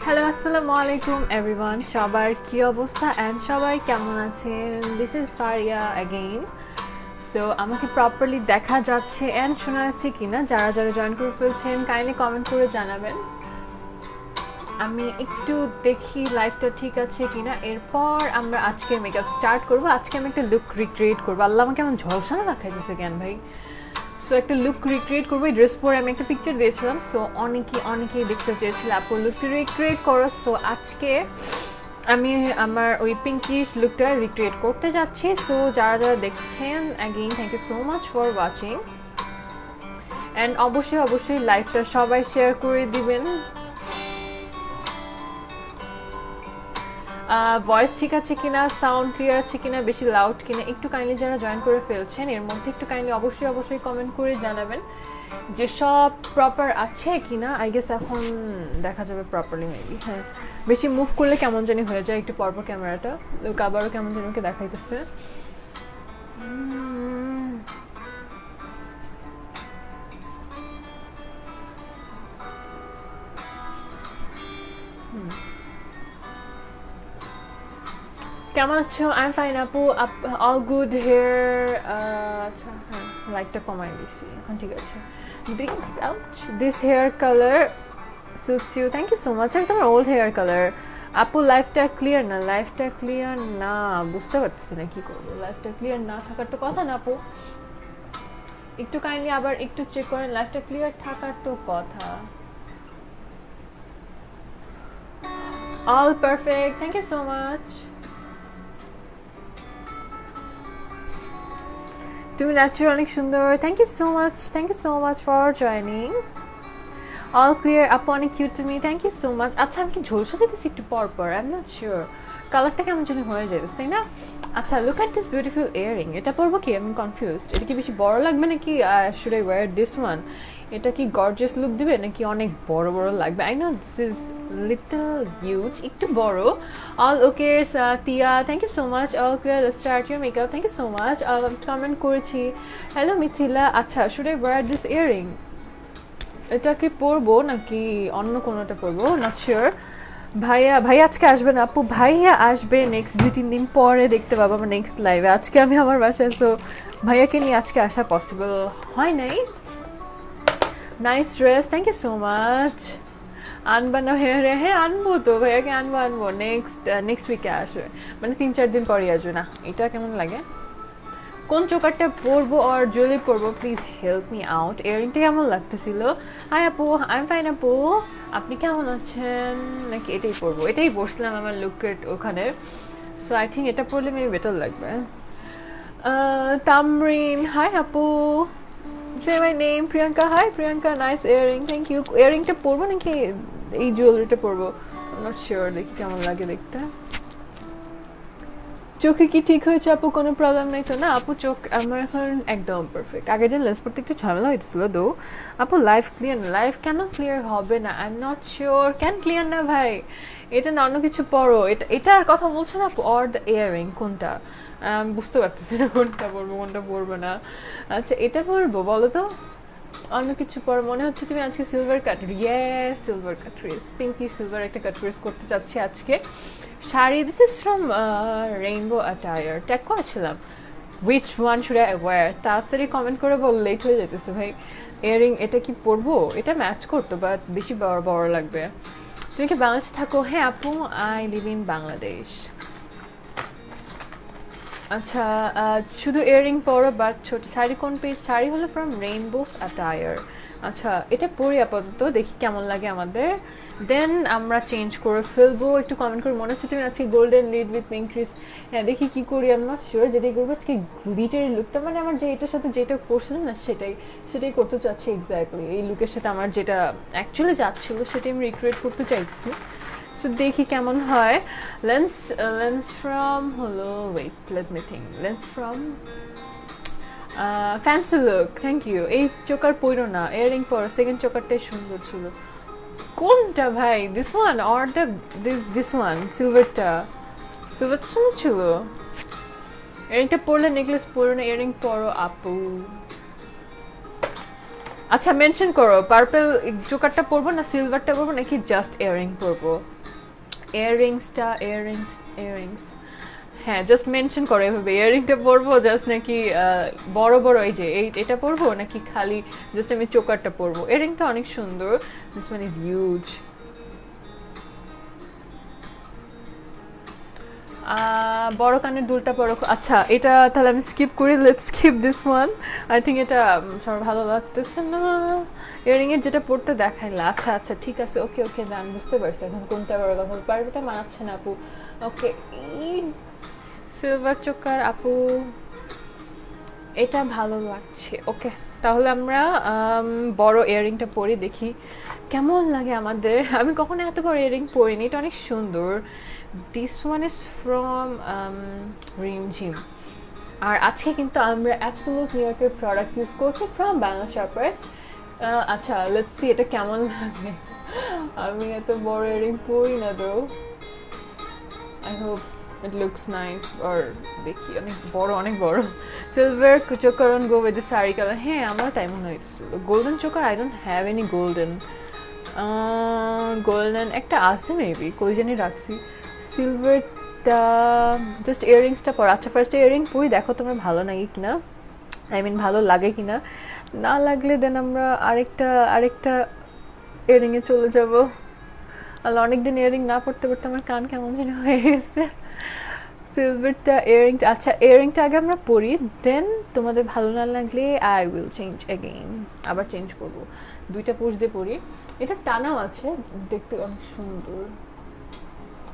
Hello আসসালামু আলাইকুম everyone, সবার কি অবস্থা অ্যান্ড সবাই কেমন আছেন? This is Faria again. So আমাকে প্রপারলি দেখা যাচ্ছে অ্যান্ড শোনা যাচ্ছে কিনা, যারা যারা জয়েন করে ফেলছেন কাইন্ডলি কমেন্ট করে জানাবেন। আমি একটু দেখি লাইভটা ঠিক আছে কিনা, এরপর আমরা আজকের মেকআপ স্টার্ট করবো। আজকে আমি একটা লুক রিক্রিয়েট করবো। আল্লাহ আমাকে এমন ঝলসানো দেখাইতেছে কেন ভাই? সো একটা লুক রিক্রিয়েট করবো। এই ড্রেস পরে আমি একটা পিকচার দিয়েছিলাম, সো অনেকেই দেখতে চেয়েছিল আপু লুকটা রিক্রিয়েট করো। সো আজকে আমি আমার ওই পিঙ্কিশ লুকটা রিক্রিয়েট করতে যাচ্ছি। সো যারা যারা দেখছেন again thank you so much for watching, and অবশ্যই লাইভটা সবাই শেয়ার করে দিবেন। ভয়েস ঠিক আছে কিনা, সাউন্ড ক্লিয়ার আছে কিনা, বেশি লাউড কিনা, একটু কাইন্ডলি যারা জয়েন করে ফেলছেন এর মধ্যে একটু কাইন্ডলি অবশ্যই কমেন্ট করে জানাবেন যে সব প্রপার আছে কিনা। আই গেস এখন দেখা যাবে প্রপারলি মেবি। হ্যাঁ, বেশি মুভ করলে কেমন জানি হয়ে যায় একটু পরপর ক্যামেরাটা। লোক আবারও কেমন জানি ওকে দেখাইতেছে। কেমন আছো? আই এম ফাইন আপু, অল গুড হেয়ার। আচ্ছা হ্যাঁ, লাইটটা কমাই দিছি, এখন ঠিক আছে। This hair colour suits you, thank you so much. একদম ওল্ড হেয়ার কালার। আপু লাইফটা ক্লিয়ার না, লাইফটা ক্লিয়ার না, বুঝতে পারতেছি না কি করবো। লাইফটা ক্লিয়ার না থাকার তো কথা না আপু, একটু কাইন্ডলি আবার একটু চেক করেন। লাইফটা ক্লিয়ার থাকার তো কথা। All perfect, thank you so much. তুমি ন্যাচারাল অনেক সুন্দর, thank you so much for joining. All clear আপু, অনেক কিউট তুমি, থ্যাংক ইউ সো মাচ। আচ্ছা আমি কি ঝলসা যেতেছি একটু পর আই এম নট শিওর, কালারটা কেমন জানি হয়ে যায় তাই না? আচ্ছা look at this beautiful earring. এটা পরবো কি? আমি কনফিউজড। এটা কি বেশি বড় লাগবে নাকি should I wear this one? এটা কি গর্জিয়াস লুক দিবে নাকি অনেক বড় লাগবে? I know this is little huge, একটু বড়। All okay Tia, thank you so much. All clear, start your makeup, thank you so much. Comment করেছি হ্যালো মিথিলা। আচ্ছা should I wear this earring? এটাকে পরবো নাকি অন্য কোনোটা পরবো, নট শিওর। ভাইয়া আজকে আসবে না আপু? ভাইয়া আসবে নেক্সট 2-3 দিন পরে, দেখতে পাবো আমার নেক্সট লাইভে। আজকে আমি আমার বাসায়, সো ভাইয়াকে নিয়ে আজকে আসা পসিবল হয় নাই। Nice dress, thank you so much. আনবা না? হ্যাঁ আনবো তো, ভাইয়াকে আনবো নেক্সট উইকে আসবে, মানে 3-4 দিন পরেই আসবে। না এটা কেমন লাগে? কোন চোকারটা পরবো আর জুয়েলারি পরবো, প্লিজ হেল্প মি আউট। ইয়ারিংটা কেমন লাগতেছিল? হাই আপু, আই এম ফাইন আপু, আপনি কেমন আছেন? নাকি এটাই পরবো? এটাই বসলাম আমার লুকের ওখানে, সো আই থিঙ্ক এটা পরলে মেবি বেটার লাগবে। তামরিন, হাই আপু, say my name Priyanka. Hi Priyanka, nice earring, thank you. ইয়ারিংটা পরবো নাকি এই জুয়েলারিটা পরবো, নট শিওর, দেখি কেমন লাগে দেখতে। চোখে কি ঠিক হয়েছে আপু? কোনো প্রবলেম নাই তো? না আপু, চোখ আমার এখন একদম পারফেক্ট। আগের দিন লেন্স পড়তে একটু ঝামেলা হয়েছিল দো। আপু লাইফ ক্লিয়ার না? লাইফ কেন ক্লিয়ার হবে না? আই এম নট শিওর কেন ক্লিয়ার না ভাই। এটা না অন্য কিছু পরো। এটার কথা বলছো না আপু? অর দ্য ইয়ারিং কোনটা? বুঝতে পারতেছি না কোনটা পরবো কোনটা পরবো না। আচ্ছা এটা পরবো বলো তো, অন্য কিছু পর। মনে হচ্ছে তুমি আজকে silver cut crease, yes silver cut crease, pinky silver একটা কাটরিস করতে চাচ্ছি আজকে। Sari, this is from Rainbow Attire, tag করেছিলাম। Which one should I wear? তাড়াতাড়ি কমেন্ট করে বল, লেট হয়ে যেতেছে ভাই। ইয়ারিং এটা কি পরবো? এটা ম্যাচ করতো বাট বেশি বড় লাগবে। তুমি কি বাংলাদেশে থাকো? হ্যাঁ আপু, আই লিভ ইন বাংলাদেশ। আচ্ছা শুধু ইয়ারিং পরো বাট ছোট শাড়ি কোন পেজ? শাড়ি হলো ফ্রম রেইনবোস অ্যাটায়ার। আচ্ছা এটা পরি আপাতত, দেখি কেমন লাগে আমাদের, দেন আমরা চেঞ্জ করে ফেলবো। একটু কমেন্ট করে। মনে হচ্ছে তুমি আজকে golden lead with pink Chris. হ্যাঁ দেখি কি করি, আমি নট শিওর যেটাই করবো আজকে। গ্লিটারি লুকটা মানে আমার যে এটার সাথে যেটা করছিলাম না সেটাই করতে চাচ্ছি এক্স্যাক্টলি। এই লুকের সাথে আমার যেটা অ্যাকচুয়ালি যাচ্ছিল সেটাই আমি রিক্রিয়েট করতে চাইছি। সো দেখি কেমন হয়। লেন্স ফ্রম হলো, wait let me think, lens from Fancy Look, thank you. এই চোকার পইরো না, ইয়ারিং পরো, সেকেন্ড চোকারটাই সুন্দর ছিল। কোনটা ভাই? This one or the this one? সিলভারটা সুন্দর ছিল। ইয়ারিংটা পরলে নেকলেস পরো না, ইয়ারিং পরো আপু। আচ্ছা মেনশন করো পার্পল চোকারটা পরবো না সিলভারটা পরবো নাকি জাস্ট ইয়াররিং পরবো ইয়াররিংস হ্যাঁ জাস্ট মেনশন করো এভাবে ইয়াররিংটা পরবো জাস্ট নাকি বড় বড় এই যে এটা পরবো নাকি খালি জাস্ট আমি চোকারটা পরবো ইয়াররিংটা অনেক সুন্দর দিস ওয়ান ইজ হিউজ বড় কানের দুলটা পরো আচ্ছা এটা তাহলে আমি স্কিপ করি let's skip this one I think এটা সবার ভালো লাগতেছে না ইয়ারিং এর যেটা পড়তে দেখাইলা আচ্ছা আচ্ছা ঠিক আছে ওকে ওকে জান বুঝতে পারছি এখন কোনটা বড় কথা পারবেটা মানাচ্ছে না আপু ওকে সিলভার চোকার আপু এটা ভালো লাগছে ওকে তাহলে আমরা বড় ইয়ারিংটা পরি দেখি কেমন লাগে আমাদের আমি কখনো এত বড় ইয়ারিং পরিনি এটা অনেক সুন্দর দিস ওয়ান ইজ ফ্রম রিমঝিম আর আজকে কিন্তু আমরা অ্যাবসোলিউট নিউ ইয়র্কের প্রোডাক্টস ইউজ করছি ফ্রম বাংলা শপার্স আচ্ছা লেটস সি এটা কেমন লাগে আমি এত বড় ইয়ারিং পরি না তো I hope it looks nice or দেখি অনেক বড় silver choker on go with the saree color হ্যাঁ আমার তাই মনে হয়েছিল golden choker I don't have any golden একটা আছে মেবি কই জানি রাখছি সিলভারটা জাস্ট ইয়াররিংসটা পর আচ্ছা ফার্স্ট ইয়াররিং পরি দেখো তোমরা ভালো লাগে কিনা আই মিন ভালো লাগে কিনা না লাগলে দেন আমরা আরেকটা ইয়াররিং এ চলে যাব আর অনেকদিন ইয়াররিং না পড়তে পড়তে আমার কান কেমন যেন হয়ে গেছে সিলভারটা ইয়াররিংটা আচ্ছা ইয়াররিংটা আগে আমরা পরি দেন তোমাদের ভালো না লাগলে আই উইল চেঞ্জ অ্যাগেইন আবার চেঞ্জ করব দুইটা পোজ দিয়ে পরি এটা টানাও আছে দেখতে অনেক সুন্দর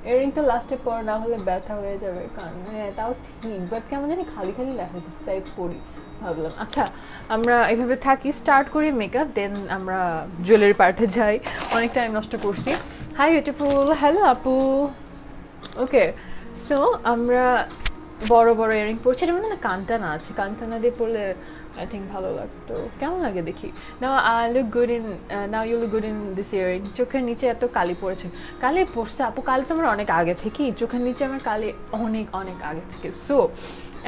ইয়াররিংটা লাস্টে পর না হলে ব্যথা হয়ে যাবে কান হ্যাঁ তাও ঠিক বাট কেমন জানি খালি খালি দেখাচ্ছে তাই পরি ভাবলাম আচ্ছা আমরা এইভাবে থাকি স্টার্ট করি মেকআপ দেন আমরা জুয়েলারি পার্টে যাই অনেক টাইম নষ্ট করছি হাই বিউটিফুল হ্যালো আপু ওকে সো আমরা বড় বড় ইয়ারিং পরছি এটা মানে কানটানা আছে কানটানা দিয়ে পরলে আই থিঙ্ক ভালো লাগতো কেমন লাগে দেখি now I look good in now you look good in this earring চোখের নিচে এত কালি পড়েছে কালি পড়ছে আপু কালি তো আমার অনেক আগে থেকেই চোখের নিচে আমার কালি অনেক অনেক আগে থেকে সো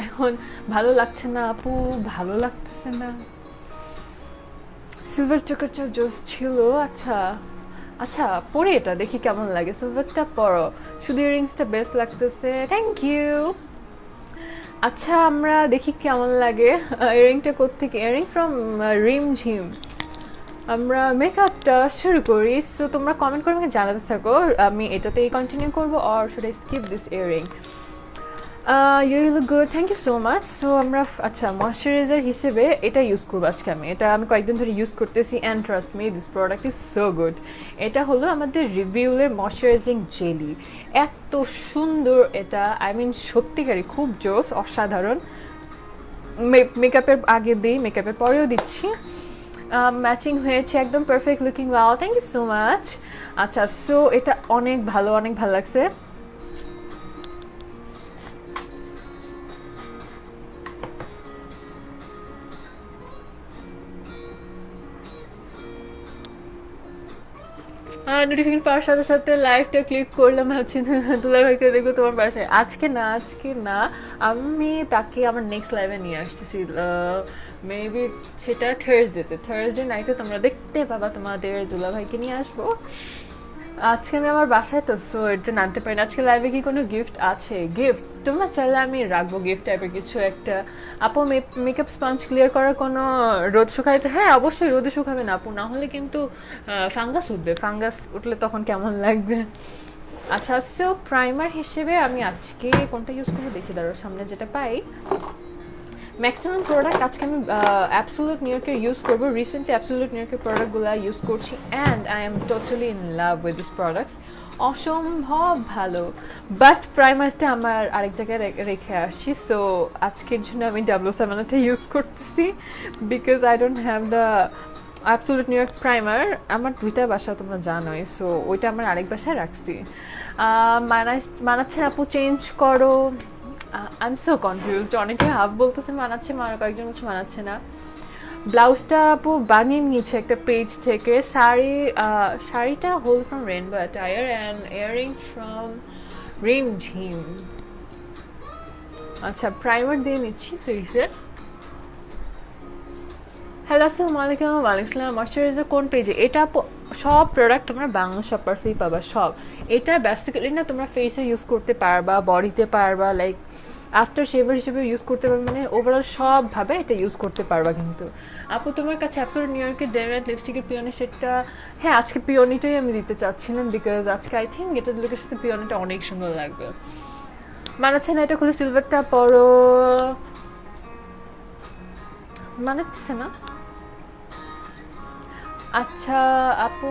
এখন ভালো লাগছে না আপু ভালো লাগতেছে না সিলভার চোখের চোখ জোস ছিল আচ্ছা আচ্ছা পরে এটা দেখি কেমন লাগে সিলভারটা পরো শুধু ইয়াররিংসটা বেস্ট লাগতেছে থ্যাংক ইউ আচ্ছা আমরা দেখি কেমন লাগে ইয়াররিংটা কোত্থেকে ইয়াররিং ফ্রম রিমঝিম আমরা মেকআপটা শুরু করি সো তোমরা কমেন্ট করে আমাকে জানাতে থাকো আমি এটাতেই কন্টিনিউ করবো or should I skip this earring you look good thank you so much so আমরা আচ্ছা ময়শ্চারাইজার হিসেবে এটা ইউজ করবো আজকে আমি কয়েকদিন ধরে ইউজ করতেছি and trust me this product is so good এটা হলো আমাদের রিভিউলের ময়শ্চারাইজিং জেলি এত সুন্দর এটা আই মিন সত্যিকারই খুব জোস অসাধারণ মেকআপের আগে দিই মেকআপের পরেও দিচ্ছি ম্যাচিং হয়েছে একদম perfect looking wow thank you so much আচ্ছা সো এটা অনেক ভালো লাগছে নোটিফিকেশন পাওয়ার সাথে সাথে লাইভটা ক্লিক করলাম ভাবছি দুলা ভাইকে দেখবো তোমার পাশে আজকে না আমি তাকে আমার নেক্সট লাইভে নিয়ে আসতেছি মেবি সেটা থার্সডে নাইটে তোমরা দেখতে পাবা তোমাদের দুলা ভাইকে নিয়ে আসবো আজকে আমি আমার বাসায় তো সো এর জন্য আনতে পারি না আজকে লাইভে কি কোনো গিফট আছে গিফট তোমরা চাইলে আমি রাখবো গিফট টাইপের কিছু একটা আপু মেকআপ স্পঞ্জ ক্লিয়ার করার কোনো রোদ শুকাইতে হ্যাঁ অবশ্যই রোদে শুকাবে না আপু না হলে কিন্তু ফাঙ্গাস উঠলে তখন কেমন লাগবে আচ্ছা সো প্রাইমার হিসেবে আমি আজকে কোনটা ইউজ করবো দেখি দাঁড়ো সামনে যেটা পাই ম্যাক্সিমাম প্রোডাক্ট আজকে আমি অ্যাবসোলিউট নিউ ইয়র্কের ইউজ করবো রিসেন্টলি অ্যাবসোলিউট নিউ ইয়র্কের প্রোডাক্টগুলো ইউজ করছি and I am totally in love with this products অসম্ভব ভালো বাট প্রাইমারটা আমার আরেক জায়গায় রেখে আসছি সো আজকের জন্য আমি W7টা ইউজ করতেছি because I don't have the absolute New York primer আমার দুইটা বাসা তোমরা জানোই সো ওইটা আমার আরেক বাসায় রাখছি মানাচ্ছে আপু চেঞ্জ করো আই এম সো কনফিউজড অনেকে হাফ বলতেছে মানাচ্ছে কয়েকজন বলছে মানাচ্ছে না ব্লাউজটা আপু বানিয়ে নিয়েছে একটা পেজ থেকে শাড়িটা হোল from Rainbow Attire and earring from Rimjhim আচ্ছা প্রাইমার দিয়ে নিচ্ছি ফেসে হ্যালো আসসালামু আলাইকুম। ওয়ালাইকুম আসসালাম। ময়শ্চারাইজার কোন পেজে? এটা সব প্রোডাক্ট তোমরা বাংলা শপার্সেই পাবা সব। এটা বেসিক্যালি না তোমরা ফেসে ইউজ করতে পারবা, বডিতে পারবা, লাইক আফটার শেভার হিসেবে ইউজ করতে পারবে, মানে ওভারঅল সবভাবে এটা ইউজ করতে পারবা। কিন্তু আপু তোমার কাছে অ্যাবসোলিউট নিউ ইয়র্কের ডেমেট লিপস্টিকের পিওনি সেটটা, হ্যাঁ আজকে পিওনিটাই আমি দিতে চাচ্ছিলাম, বিকজ আজকে আই থিঙ্ক এটার লুকের সাথে পিওনিটা অনেক সুন্দর লাগবে। মানাচ্ছে না এটা খুলে সিলভারটা পরো, মানাচ্ছে না। আচ্ছা আপু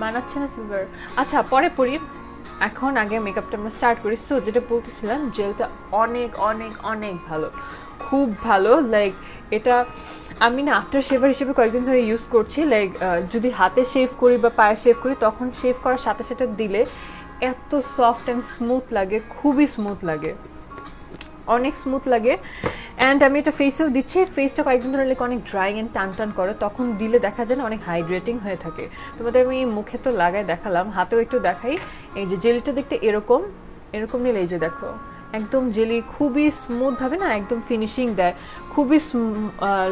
মানাচ্ছে না সিলভার, আচ্ছা পরে পড়ি, এখন আগে মেকআপটা আমরা স্টার্ট করি। সো যেটা বলতেছিলাম, জেলটা অনেক অনেক অনেক ভালো, খুব ভালো। লাইক এটা আমি না আফটার শেভার হিসেবে কয়েকদিন ধরে ইউজ করছি। লাইক যদি হাতে শেভ করি বা পায়ে শেভ করি, তখন শেভ করার সাথে সাথে দিলে এত সফট অ্যান্ড স্মুথ লাগে, খুবই স্মুথ লাগে, অনেক স্মুথ লাগে। অ্যান্ড আমি এটা ফেসেও দিচ্ছি। ফেসটা কয়েকদিন ধরে লাইক অনেক ড্রাইং অ্যান্ড টান টান করে, তখন দিলে দেখা যায় না অনেক হাইড্রেটিং হয়ে থাকে। তোমাদের আমি মুখে তো লাগাই দেখালাম, হাতেও একটু দেখাই। এই যে জেলিটা দেখতে এরকম এরকম নিলে, এই যে দেখো একদম জেলি, খুবই স্মুথভাবে না একদম ফিনিশিং দেয়, খুবই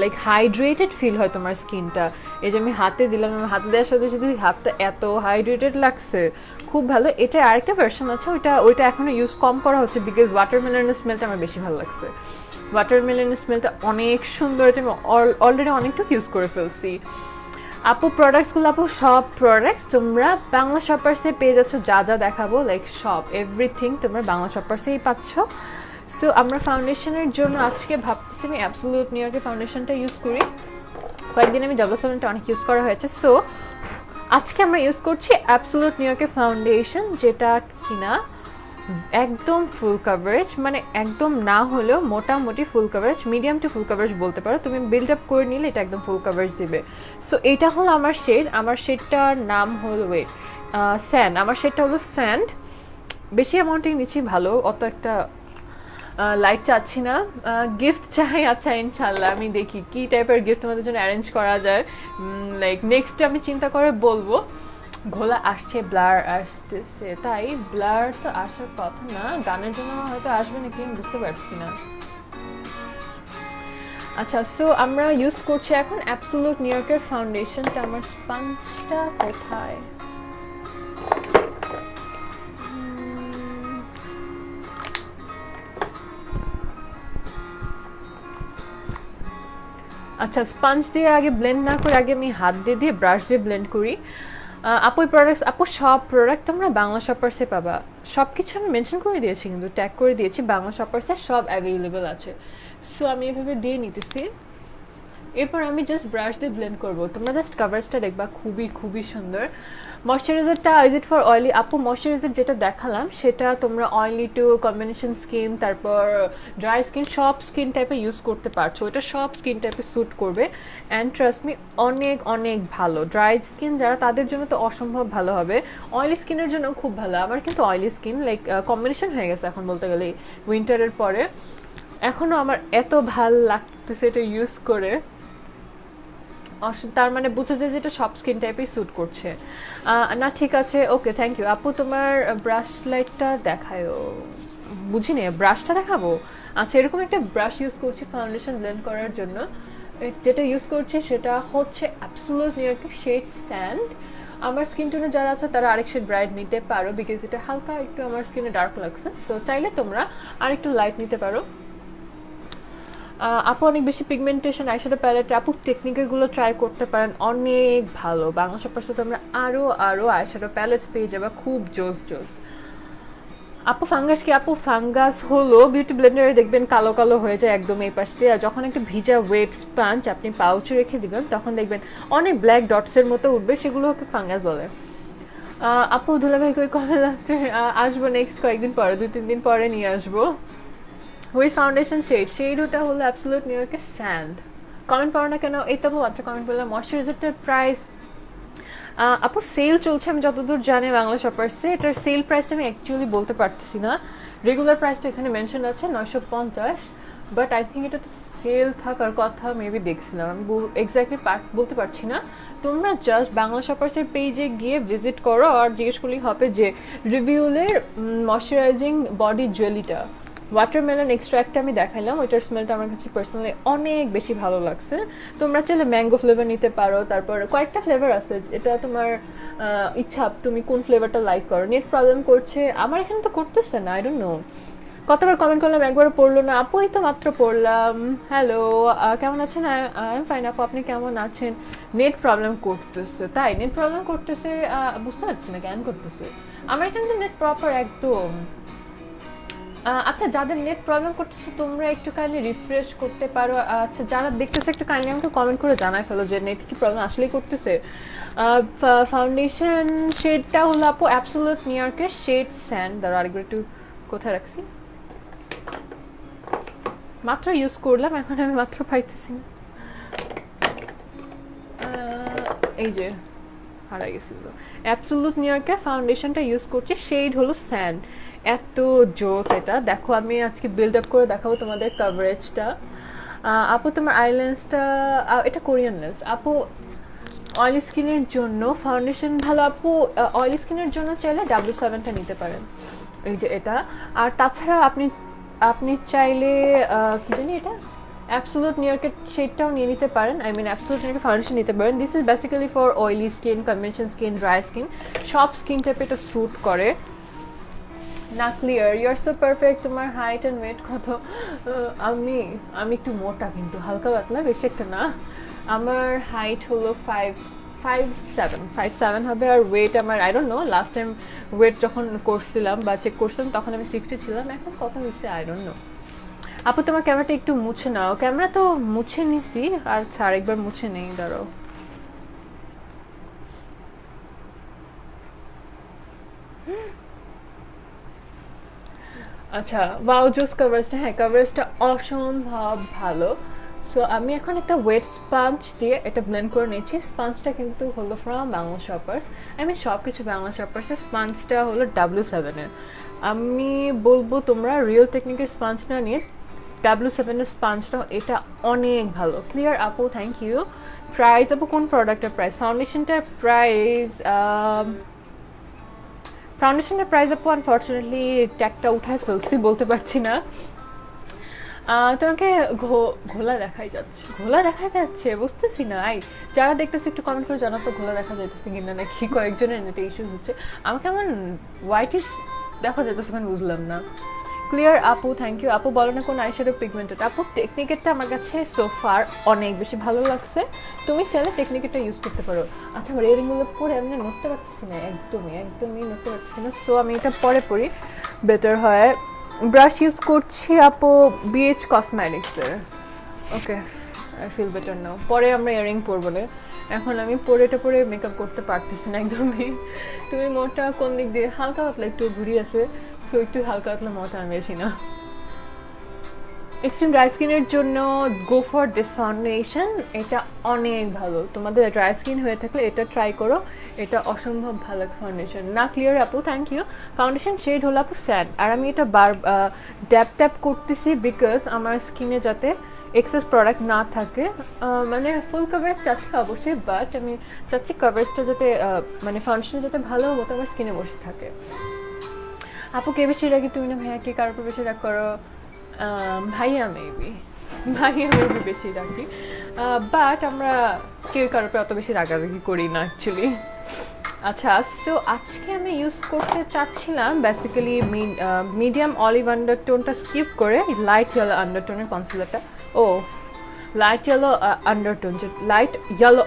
লাইক হাইড্রেটেড ফিল হয় তোমার স্কিনটা। এই যে আমি হাতে দিলাম, আমি হাতে দেওয়ার সাথে সাথে হাতটা এত হাইড্রেটেড লাগছে, খুব ভালো। এটা আরেকটা ভার্সন আছে, ওইটা এখনও ইউজ কম করা হচ্ছে, বিকজ ওয়াটারমেলনের স্মেলটা আমার বেশি ভালো লাগছে। ওয়াটারমেলনের স্মেলটা অনেক সুন্দর, এটা আমি অলরেডি অনেকটুকু ইউজ করে ফেলছি। আপু প্রোডাক্টসগুলো, আপু সব প্রোডাক্টস তোমরা বাংলা শপার্সে পেয়ে যাচ্ছ, যা যা দেখাবো লাইক সব এভরিথিং তোমরা বাংলা শপার্সেই পাচ্ছ। সো আমরা ফাউন্ডেশনের জন্য আজকে ভাবতেছি আমি অ্যাবসোলিউট নিউ ইয়র্কের ফাউন্ডেশনটা ইউজ করি। কয়েকদিন আমি ডেভেলপমেন্টটা অনেক ইউজ করা হয়েছে। সো আজকে আমরা ইউজ করছি অ্যাবসোলিউট নিউ ইয়র্কের ফাউন্ডেশন, যেটা কিনা একদম ফুল কাভারেজ, মানে একদম না হলেও মোটামুটি full coverage, medium to full coverage বলতে পারো। তুমি বিল্ড আপ করে নিলে এটা একদম ফুল কাভারেজ দিবে। সো এটা হলো আমার শেড, আমার শেডটার নাম হলো স্যান্ড, আমার শেডটা হলো স্যান্ড। বেশি অ্যামাউন্টেই নিচ্ছি, ভালো অত একটা লাইট চাচ্ছি না, গিফট চাই। আচ্ছা ইনশাল্লাহ আমি দেখি কী টাইপের গিফট তোমাদের জন্য অ্যারেঞ্জ করা যায়, লাইক নেক্সট আমি চিন্তা করে বলবো। ঘোলা আসছে, ব্লার আসতেছে, তাই ব্লার তো আসার কথা না, গানের জন্য হয়তো আসবে নাকি আমি বুঝতে পারছি না। আচ্ছা সো আমরা ইউজ করছি এখন অ্যাবসোলিউট নিউ ইয়র্কের ফাউন্ডেশনটা। আমার স্পঞ্জটা কোথায়? আচ্ছা স্পঞ্জ দিয়ে আগে ব্লেন্ড না করে আগে আমি হাত দিয়ে ব্রাশ দিয়ে ব্লেন্ড করি। আপু প্রোডাক্টস, আপু সব প্রোডাক্ট তোমরা বাংলা শপার্সে পাবা, সব কিছু আমি মেনশন করে দিয়েছি, কিন্তু ট্যাগ করে দিয়েছি, বাংলা শপার্সে সব অ্যাভেলেবেল আছে। সো আমি এভাবে দিয়ে নিতেছি, এরপর আমি জাস্ট ব্রাশ দিয়ে ব্লেন্ড করবো। তোমরা জাস্ট কাভারেজটা দেখবা, খুবই খুবই সুন্দর। ময়শ্চারাইজারটা ইজ ইট ফর অয়েলি? আপু ময়শ্চারাইজার যেটা দেখালাম সেটা তোমরা অয়েলি টু কম্বিনেশন স্কিন, তারপর ড্রাই স্কিন, সব স্কিন টাইপে ইউজ করতে পারছো, এটা সব স্কিন টাইপে স্যুট করবে। অ্যান্ড ট্রাস্ট মি অনেক অনেক ভালো, ড্রাই স্কিন যারা তাদের জন্য তো অসম্ভব ভালো হবে, অয়েলি স্কিনের জন্য খুব ভালো। আমার কিন্তু অয়েলি স্কিন লাইক কম্বিনেশন হয়ে গেছে এখন বলতে গেলে উইন্টারের পরে, এখনও আমার এত ভাল লাগতেছে এটা ইউজ করে, তার মানে বোঝা যায় যেটা সব স্কিন টাইপেই স্যুট করছে না। ঠিক আছে, ওকে থ্যাংক ইউ। আপু তোমার ব্রাশ লাইটটা দেখায়ও, বুঝিনি, ব্রাশটা দেখাবো? আচ্ছা এরকম একটা ব্রাশ ইউজ করছি ফাউন্ডেশন ব্লেন্ড করার জন্য, যেটা ইউজ করছি সেটা হচ্ছে অ্যাবসোলিউট নিউ ইয়র্কের শেড স্যান্ড। আমার স্কিন টোনে যারা আছে তারা আরেক শেড ব্রাইট নিতে পারো, বিকজ এটা হালকা একটু আমার স্কিনে ডার্ক লাগছে। সো চাইলে তোমরা আরেকটু লাইট নিতে পারো। আপু অনেক বেশি পিগমেন্টেশন আইশ্যাডো প্যালেট, আপু টেকনিকগুলো ট্রাই করতে পারেন, অনেক ভালো। বাংলা শপার্সে তোমরা আরও আইশ্যাডো প্যালেটস পেয়ে যাবে, খুব জোস জোস। আপু ফাঙ্গাস কি? আপু ফাঙ্গাস হলো বিউটি ব্লেন্ডারে দেখবেন কালো কালো হয়ে যায় একদম এই পাশ দিয়ে, আর যখন একটা ভিজা ওয়েট স্পঞ্জ আপনি পাউচে রেখে দিবেন তখন দেখবেন অনেক ব্ল্যাক ডটসের মতো উঠবে, সেগুলোকে ফাঙ্গাস বলে। আপু দুলাভাই কই কবে লাস্টে আসবো? নেক্সট কয়েকদিন পরে, 2-3 দিন পরে নিয়ে আসবো। হুইচ ফাউন্ডেশন শেড ওটা হলো অ্যাবসোলিউট নিউ ইয়র্কের স্যান্ড। কমেন্ট পড়ো না কেন? এই তো মাত্র কমেন্ট করলাম। ময়শ্চারাইজারটার প্রাইস আপু সেল চলছে আমি যতদূর জানি বাংলা শপার্সে, এটার সেল প্রাইসটা আমি অ্যাকচুয়ালি বলতে পারতেছি না, রেগুলার প্রাইসটা এখানে মেনশন আছে 950, বাট আই থিঙ্ক এটাতে সেল থাকার কথা মেবি দেখছিলাম, আমি এক্স্যাক্টলি বলতে পারছি না। তোমরা জাস্ট বাংলা শপার্সের পেজে গিয়ে ভিজিট করো আর জিজ্ঞেস করলেই হবে যে রিভিউলের ময়শ্চারাইজিং বডি জেলিটা ওয়াটারমেলন এক্সট্র্যাক্টটা আমি দেখাইলাম, ওইটার স্মেলটা আমার কাছে পার্সোনালি অনেক বেশি ভালো লাগছে। তোমরা চাইলে ম্যাঙ্গো ফ্লেভার নিতে পারো, তারপর কয়েকটা ফ্লেভার আছে, এটা তোমার ইচ্ছা তুমি কোন ফ্লেভারটা লাইক করো। নেট প্রবলেম করছে আমার এখানে তো করতেছে না, আই ডোন্ট নো। কতবার কমেন্ট করলাম একবারও পড়লো না আপু, এই তো মাত্র পড়লাম। হ্যালো, কেমন আছেন? আই এম ফাইন আপু, আপনি কেমন আছেন? নেট প্রবলেম করতেছে, তাই নেট প্রবলেম করতেছে, বুঝতে পারছি না কেন করতেছে। আমার এখানে তো নেট প্রপার একদম। আচ্ছা, যাদের নেট প্রবলেম করতেছে তোমরা একটু কাইন্ডলি রিফ্রেশ করতে পারো। আচ্ছা, যারা দেখতেছে একটু কাইন্ডলি আমাকে কমেন্ট করে জানাই ফেলো যে নেট কি প্রবলেম আসলেই করতেছে। ফাউন্ডেশন শেডটা হলো আপু অ্যাবসোলিউট নিউইয়র্কের শেড স্যান্ড। দাঁড়া আরেকবার একটু কোথায় রাখছি, মাত্র ইউজ করলাম, এখন আমি মাত্র পাইতেছি। এই যে হারাই গেছিল, অ্যাবসোলিউট নিউইয়র্কের ফাউন্ডেশনটা ইউজ করছি, শেড হলো স্যান্ড। এত জোস এটা, দেখো আমি আজকে বিল্ড আপ করে দেখাবো তোমাদের কভারেজটা। আপু তোমার আইল্যান্সটা, এটা কোরিয়ান লেন্স আপু। অয়েলি স্কিনের জন্য ফাউন্ডেশন ভালো আপু, অয়েলি স্কিনের জন্য চাইলে W7টা নিতে পারেন, এই যে এটা। আর তাছাড়া আপনি চাইলে কি জানি এটা অ্যাবসোলিউট নিউইয়র্কের শেডটাও নিয়ে নিতে পারেন, আই মিন অ্যাবসোলিউট নিউইয়র্কের ফাউন্ডেশন নিতে পারেন। This is basically for oily skin, convention skin, dry skin, সব স্কিন টাইপে এটা স্যুট করে না। Clear, you are so perfect. তোমার হাইট অ্যান্ড ওয়েট কত? আমি একটু মোটা, কিন্তু হালকা পাতলা, বেশি একটা না। আমার হাইট হলো 5'7" হবে, আর ওয়েট আমার I don't know, last time weight যখন করছিলাম বা চেক করছিলাম তখন আমি 60 ছিলাম, এখন কত হয়েছে আই ডোন্ট নো। আপু তোমার ক্যামেরাটা একটু মুছে নাও। ক্যামেরা তো মুছে নিছি, আচ্ছা আরেকবার মুছে নেই, দাঁড়াও। আচ্ছা, ওয়াও জোস কভারেজটা, হ্যাঁ কভারেজটা অসম্ভব ভালো। সো আমি এখন একটা ওয়েট স্পঞ্জ দিয়ে এটা ব্লেন্ড করে নিচ্ছি। স্পঞ্জটা কিন্তু হলো from Bangla shoppers, I mean সব কিছু বাংলা শপার্সের। স্পঞ্জটা হলো W7-এর। আমি বলবো তোমরা রিয়েল টেকনিকের স্পঞ্জ না নিয়ে W7-এর স্পঞ্জটা, এটা অনেক ভালো। ক্লিয়ার আপু, থ্যাংক ইউ। প্রাইস আপু কোন প্রোডাক্টের প্রাইস? ফাউন্ডেশনটার প্রাইস আপু আনফর্চুনেটলি ট্যাগটা উঠায় ফেলছি, বলতে পারছি না। তোমাকে ঘোলা দেখা যাচ্ছে বুঝতেছি না। যারা দেখতেছে একটু কমেন্ট করে জানাতো ঘোলা দেখা যাইতেছে কিনা, নাকি কয়েকজনের নেটে ইস্যুস হচ্ছে। আমাকে এমন হোয়াইটিশ দেখা যাইতেছে, মানে বুঝলাম না। ক্লিয়ার আপু, থ্যাংক ইউ। আপু বলো না কোন আইশ্যাডো পিগমেন্টেড? আপু টেকনিকেরটা আমার কাছে সোফার অনেক বেশি ভালো লাগছে, তুমি চাইলে টেকনিকেরটা ইউজ করতে পারো। আচ্ছা, আমার ইয়ারিংগুলো পরে আমি নড়তে পারতেছি না, একদমই নড়তে পারতেছি না, সো আমি এটা পরে পরি, বেটার হয়। ব্রাশ ইউজ করছি আপু BH কসমেটিক্সের। Okay, I feel better now. পরে আমরা ইয়ারিং পরবো না, এখন আমি পরে মেকআপ করতে পারতেছি না একদমই। তুমি মোটা কোন দিক দিয়ে? হালকা পাতলা একটু ঘুরি আছে, সো একটু হালকা পাতলা মোটা আমি বেশি না। এক্সট্রিম ড্রাই স্কিনের জন্য গো ফর দিস ফাউন্ডেশন, এটা অনেক ভালো। তোমাদের ড্রাই স্কিন হয়ে থাকলে এটা ট্রাই করো, এটা অসম্ভব ভালো ফাউন্ডেশন না। ক্লিয়ার আপু, থ্যাংক ইউ। ফাউন্ডেশন শেড হলো আপু স্যাড, আর আমি এটা ট্যাপ করতেছি বিকজ আমার স্কিনে যাতে এক্সেস প্রোডাক্ট না থাকে। মানে ফুল কভারেজ চাচ্ছি অবশ্যই, বাট আমি চাচ্ছি কভারেজটা যাতে মানে ফাউন্ডেশন যাতে ভালো মতো আমার স্কিনে বসে থাকে। আপু কে বেশি রাখি? তুমি না ভাইয়া, কে কার উপর বেশি রাগ করো? ভাইয়া মেবি বেশি রাখি, বাট আমরা কেউ কারোর উপরে অত বেশি রাগারাগি করি না অ্যাকচুয়ালি। আচ্ছা, সো আজকে আমি ইউজ করতে চাচ্ছিলাম বেসিক্যালি মিডিয়াম অলিভ আন্ডারটোনটা স্কিপ করে লাইট ইয়েলো আন্ডারটোনের কনসিলারটা। লাইট ইয়েলো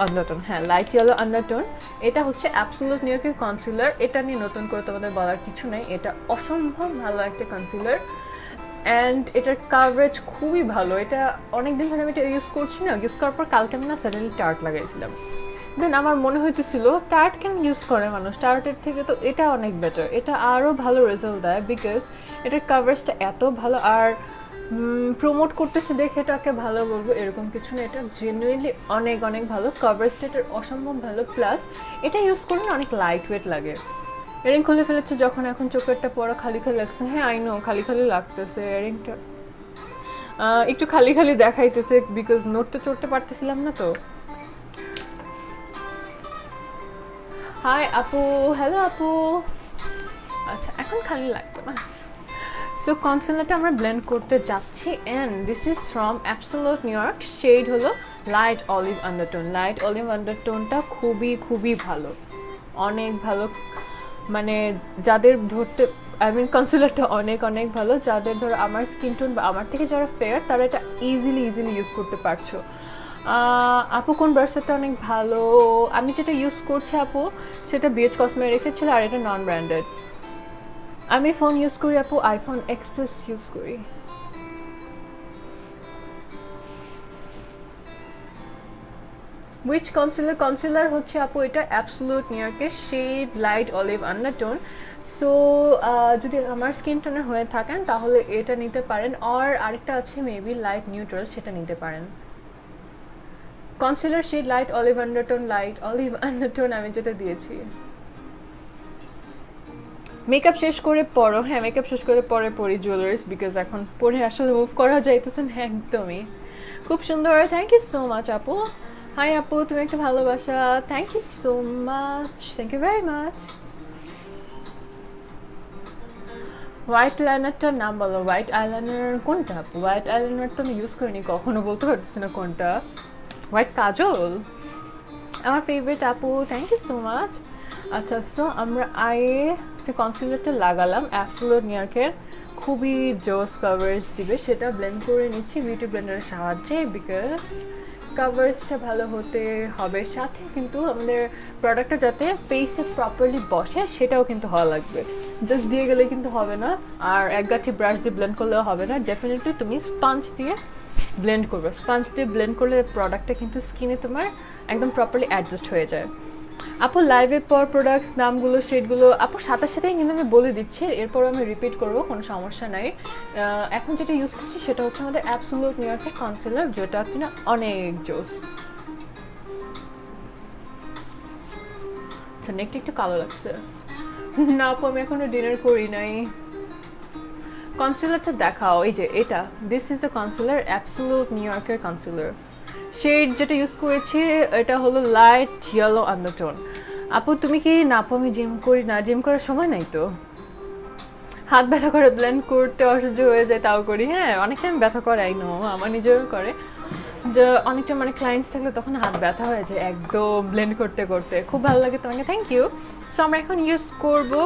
আন্ডারটোন, হ্যাঁ লাইট ইয়েলো আন্ডারটোন। এটা হচ্ছে অ্যাবসোলিউট নিউইয়র্কের কনসিলার, এটা নিয়ে নতুন করে তোমাদের বলার কিছু নেই, এটা অসম্ভব ভালো একটা কনসিলার অ্যান্ড এটার কাভারেজ খুবই ভালো। এটা অনেকদিন ধরে আমি এটা ইউজ করছি না, ইউজ করার পর কালকে আমি না সাডেনলি টার্ট লাগাইছিলাম, দেন আমার মনে হইতেছিল টার্ট কেন ইউজ করে মানুষ, টার্টের থেকে তো এটা অনেক বেটার, এটা আরও ভালো রেজাল্ট দেয় বিকজ এটার কাভারেজটা এত ভালো। আর প্রমোট করতেছে দেখে এটাকে ভালো বলবো এরকম কিছু না, এটা জেনুইনলি অনেক ভালো। কাভারেজটা এটার অসম্ভব ভালো, প্লাস এটা ইউজ করলে অনেক লাইট ওয়েট লাগে। ইয়ারিং খুলে ফেলেছে যখন, এখন চোখেরটা পড়া খালি লাগছে। হ্যাঁ আই নো খালি লাগতেছে, ইয়ারিংটা একটু খালি দেখাইতেছে বিকজ নড়তে চড়তে পারতেছিলাম না তো। হাই আপু, হ্যালো আপু। আচ্ছা, এখন খালি লাগবে না, সো কনসিলারটা আমরা ব্লেন্ড করতে যাচ্ছি and this is from Absolute New York, shade হলো light olive undertone. Light olive আন্ডারটোনটা খুবই খুবই ভালো, অনেক ভালো, মানে যাদের ধরতে আই মিন কনসিলারটা অনেক অনেক ভালো, যাদের ধরো আমার স্কিন টোন বা আমার থেকে যারা ফেয়ার তারা এটা ইজিলি ইউজ করতে পারছো। আপু কোন ব্রাশটা অনেক ভালো? আমি যেটা ইউজ করছি আপু সেটা বিএচ কসমেটিক্সের ছিল, আর এটা নন ব্র্যান্ডেড। আমি ফোন ইউজ করি আপু আইফোন এক্সএস ইউজ করি। Which concealer? কনসিলার হচ্ছে আপু এটা অ্যাবসোলিউট নিউ ইয়র্কের shade light olive undertone. So যদি আমার স্কিন টোনের হয়ে থাকেন তাহলে এটা নিতে পারেন, আর আরেকটা আছে মেবি লাইট নিউট্রাল, সেটা নিতে পারেন। Concealer shade light olive undertone আমি যেটা দিয়েছি। মেকআপ শেষ করে পরো, হ্যাঁ মেকআপ শেষ করে পরে পরি জুয়েলারিস, বিকজ এখন পরে আসলে মুভ করা যাইতেছে না একদমই। খুব সুন্দর, থ্যাংক ইউ সো মাচ আপু। হাই আপু, তুমি একটা ভালোবাসা, thank you so much, thank you very much. White আইলাইনারটার নাম বলো। হোয়াইট আইলাইনার কোনটা আপু? হোয়াইট আইলাইনার তো আমি ইউজ করিনি কখনো, বলতে পারতেছি না কোনটা। হোয়াইট কাজল আমার ফেভারিট আপু, থ্যাংক ইউ সো মাচ। আচ্ছা, সো আমরা আয়ে যে কনসিলারটা লাগালাম অ্যাবসোলিউট নিউ ইয়র্কের, খুবই জোস কভারেজ দিবে, সেটা ব্লেন্ড করে নিচ্ছি বিউটি ব্লেন্ডারের সাহায্যে, বিকজ কভারেজটা ভালো হতে হবে, সাথে কিন্তু আমাদের প্রোডাক্টটা যাতে ফেসে প্রপারলি বসে সেটাও কিন্তু হওয়া লাগবে। জাস্ট দিয়ে গেলে কিন্তু হবে না, আর এক গাঠি ব্রাশ দিয়ে ব্লেন্ড করলেও হবে না, ডেফিনেটলি তুমি স্পঞ্জ দিয়ে ব্লেন্ড করবে। স্পঞ্জ দিয়ে ব্লেন্ড করলে প্রোডাক্টটা কিন্তু স্কিনে তোমার একদম প্রপারলি অ্যাডজাস্ট হয়ে যায়। আপু লাইভের পর প্রোডাক্টস নামগুলো শেডগুলো আপুর সাথে সাথেই কিন্তু আমি বলে দিচ্ছি, এরপর আমি রিপিট করবো, কোনো সমস্যা নাই। এখন যেটা ইউজ করছি সেটা হচ্ছে আমাদের অ্যাবসোলিউট নিউ ইয়র্কের কনসিলার, যেটা কিনা অনেক জোস। আচ্ছা, নেকটা একটু কালো লাগছে না আপু, আমি এখনো ডিনার করি নাই। কনসিলারটা দেখাও, এই যে এটা, this is the concealer, absolute new ইয়র্কের কনসিলার। শেড যেটা ইউজ করেছি এটা হলো লাইট ইয়েলো আন্ডারটোন। আপু তুমি কি? না আপু আমি জিম করি না, জিম করার সময় নাই তো, হাত ব্যথা করে ব্লেন্ড করতে অসহ্য হয়ে যায়, তাও করি। হ্যাঁ অনেক টাইম ব্যথা করে, আই নো, আমার নিজেরও করে, যে অনেকটা মানে ক্লায়েন্টস থাকলে তখন হাত ব্যথা হয়ে যায় একদম ব্লেন্ড করতে করতে। খুব ভালো লাগে তোমাকে, থ্যাংক ইউ। সো আমরা এখন ইউজ করবো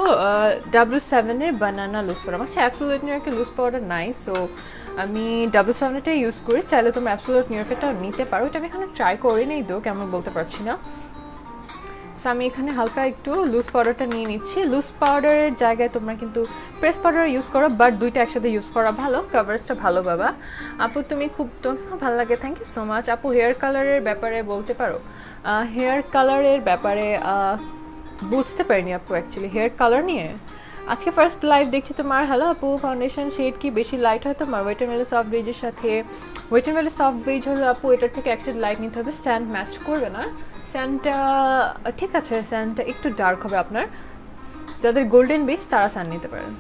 W7-এর বানানা লুজ পাউডার। আমার অ্যাবসোলিউট নিউ ইয়র্কের লুজ পাউডার নাই, সো আমি W7-এটা ইউজ করি, চাইলে তুমি অ্যাবসোলিউট নিউ ইয়র্কেরটা নিতে পারো। এটা আমি এখানে ট্রাই করি নেই তো, কেমন বলতে পারছি না। সো আমি এখানে হালকা একটু লুজ পাউডারটা নিয়ে নিচ্ছি। লুজ পাউডারের জায়গায় তোমরা কিন্তু প্রেস পাউডার ইউজ করো, বাট দুইটা একসাথে ইউজ করা ভালো, কভারেজটা ভালো বাবা। আপু তোমাকে খুব ভালো লাগে, থ্যাংক ইউ সো মাচ। আপু হেয়ার কালারের ব্যাপারে বলতে পারো? হেয়ার কালারের ব্যাপারে বুঝতে পারিনি আপু, অ্যাকচুয়ালি হেয়ার কালার নিয়ে আজকে ফার্স্ট লাইভ দেখছি তোমার। হ্যালো আপু, ফাউন্ডেশন শেড কি বেশি লাইট হয় তোমার? ওয়েট এন্ড ভ্যালি সফট বেজের সাথে, wet and valley soft base হলো আপু এটার থেকে একটা লাইট নিতে হবে, স্যান্ড ম্যাচ করবে না। স্যান্ডটা ঠিক আছে, স্যান্ডটা একটু ডার্ক হবে আপনার, যাদের গোল্ডেন বেজ তারা স্যান্ড নিতে পারেন।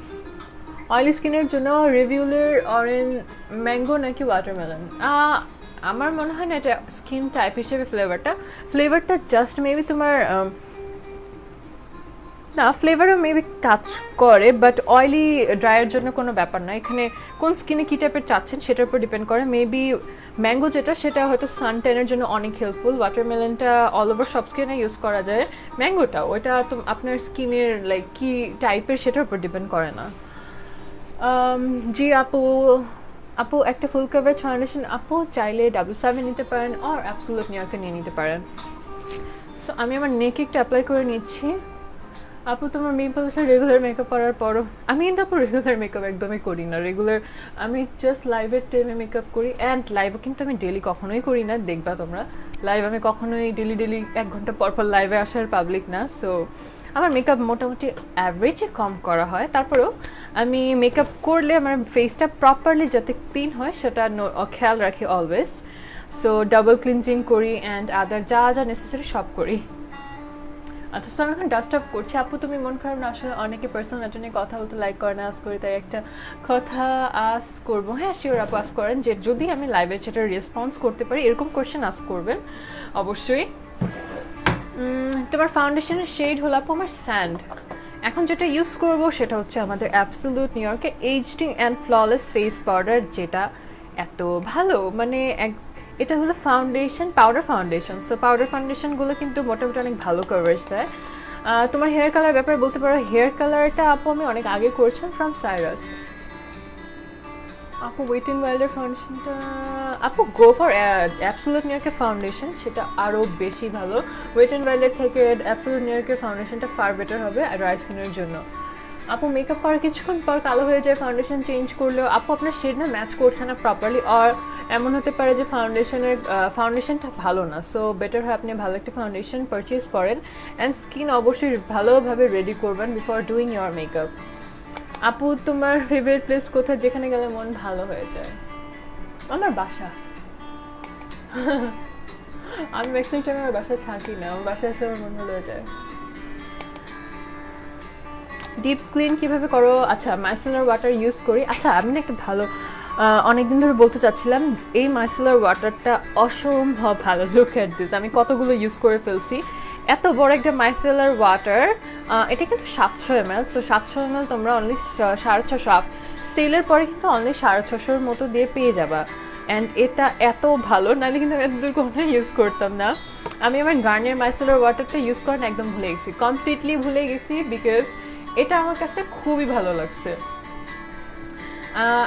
অয়েলি স্কিনের জন্য রিভিউলের অরেঞ্জ ম্যাঙ্গো নাকি ওয়াটারমেলন? আমার মনে হয় না এটা স্কিন টাইপ হিসেবে ফ্লেভারটা জাস্ট মেবি তোমার না, ফ্লেভারও মেবি কাজ করে, বাট অয়েলি ড্রাইয়ের জন্য কোনো ব্যাপার না। এখানে কোন স্কিনে কী টাইপের চাচ্ছেন সেটার উপর ডিপেন্ড করে। মেবি ম্যাঙ্গো যেটা সেটা হয়তো সানটেনের জন্য অনেক হেল্পফুল, ওয়াটারমেলনটা অল ওভার সব স্কিনে ইউজ করা যায়, ম্যাঙ্গোটা ওইটা তো আপনার স্কিনের লাইক কী টাইপের সেটার উপর ডিপেন্ড করে না। জি আপু, আপু একটা ফুল কভারেজ ফাউন্ডেশন আপু চাইলে W7 নিতে পারেন, আর অ্যাবসোলিউট নিউ ইয়র্কে নিয়ে নিতে পারেন। সো আমি আমার নেকে একটু অ্যাপ্লাই করে নিচ্ছি। আপু তোমার পিম্পলসে রেগুলার মেকআপ করার পরও? আমি কিন্তু আপু রেগুলার মেকআপ একদমই করি না, রেগুলার আমি জাস্ট লাইভের টাইমে মেকআপ করি, অ্যান্ড লাইভও কিন্তু আমি ডেলি কখনোই করি না, দেখবা তোমরা লাইভ আমি কখনোই ডেলি 1 ঘন্টা পর লাইভে আসার পাবলিক না। সো আমার মেকআপ মোটামুটি অ্যাভারেজে কম করা হয়, তারপরেও আমি মেকআপ করলে আমার ফেসটা প্রপারলি যাতে ক্লিন হয় সেটা খেয়াল রাখি অলওয়েজ। সো ডাবল ক্লিনজিং করি অ্যান্ড আদার যা যা নেসেসারি সব করি। আচ্ছা, তো আমি এখন ডাস্ট আপ করছি। আপু তুমি মন খারাপ না? আসলে অনেকে পার্সোনাল ম্যাটার নিয়ে কথা বলতে লাইক করে না, আস করি, তাই একটা কথা আস করবো। হ্যাঁ শিওর আপু, আস করেন, যে যদি আমি লাইভে সেটা রেসপন্স করতে পারি এরকম কোয়েশ্চেন আস করবেন অবশ্যই। তোমার ফাউন্ডেশনের শেড হলো আপু আমার স্যান্ড, এখন যেটা ইউজ করব সেটা হচ্ছে আমাদের অ্যাবসোলিউট নিউ ইয়র্কের HD and flawless face powder, যেটা এত ভালো, মানে এটা হলো foundation, powder foundation. So powder ফাউন্ডেশনগুলো কিন্তু মোটামুটি অনেক ভালো কভারেজ দেয়। তোমার হেয়ার কালার ব্যাপারে বলতে পারো, হেয়ার কালারটা আপু আমি অনেক আগে করেছিলাম ফ্রম সাইরাস। আপু ওয়েট এন্ড ওয়াইল্ডের ফাউন্ডেশনটা আপু গো ফর অ্যাবসোলিউট নিউ ইয়র্কের ফাউন্ডেশন, সেটা আরও বেশি ভালো। ওয়েট এন্ড ওয়াইল্ডের থেকে অ্যাবসোলিউট নিউ ইয়র্কের ফাউন্ডেশনটা ফার বেটার হবে ড্রাই স্কিনের জন্য। আপু মেকআপ করার কিছুক্ষণ পর কালো হয়ে যায়, ফাউন্ডেশন চেঞ্জ করলেও আপু আপনার শেড না ম্যাচ করছে না প্রপারলি, আর এমন হতে পারে যে ফাউন্ডেশনটা ভালো না। সো বেটার হয় আপনি ভালো একটা ফাউন্ডেশন পারচেজ করেন, অ্যান্ড স্কিন অবশ্যই ভালোভাবে রেডি করবেন বিফোর ডুইং ইয়োর মেকআপ। আপু তোমার ফেভারিট প্লেস কোথায়, যেখানে গেলে মন ভালো হয়ে যায়? আমার বাসা। আমি ম্যাক্সিমাম টাইম আমার বাসায় থাকি না, আমার বাসায় আসলে আমার মন ভালো হয়ে যায়। ডিপ ক্লিন কিভাবে করো? আচ্ছা, মাইসেলার ওয়াটার ইউজ করি। আচ্ছা, আমি না একটা ভালো অনেকদিন ধরে বলতে চাচ্ছিলাম, এই মাইসেলার ওয়াটারটা অসম্ভব ভালো। লুক এট দিস, আমি কতগুলো ইউজ করে ফেলছি। এত বড় একটা মাইসেলার ওয়াটার, এটা কিন্তু 700 ml। সো 700 ml তোমরা অনলি 650, সেলের পরে কিন্তু অনলি 650 মতো দিয়ে পেয়ে যাবা। অ্যান্ড এটা এত ভালো, নাহলে কিন্তু আমি এত দূর কোনো ইউজ করতাম না। আমি আমার গার্নিয়ার মাইসেলার ওয়াটারটা ইউজ করেন একদম ভুলে গেছি, কমপ্লিটলি ভুলে গেছি, বিকজ এটা আমার কাছে খুবই ভালো লাগছে।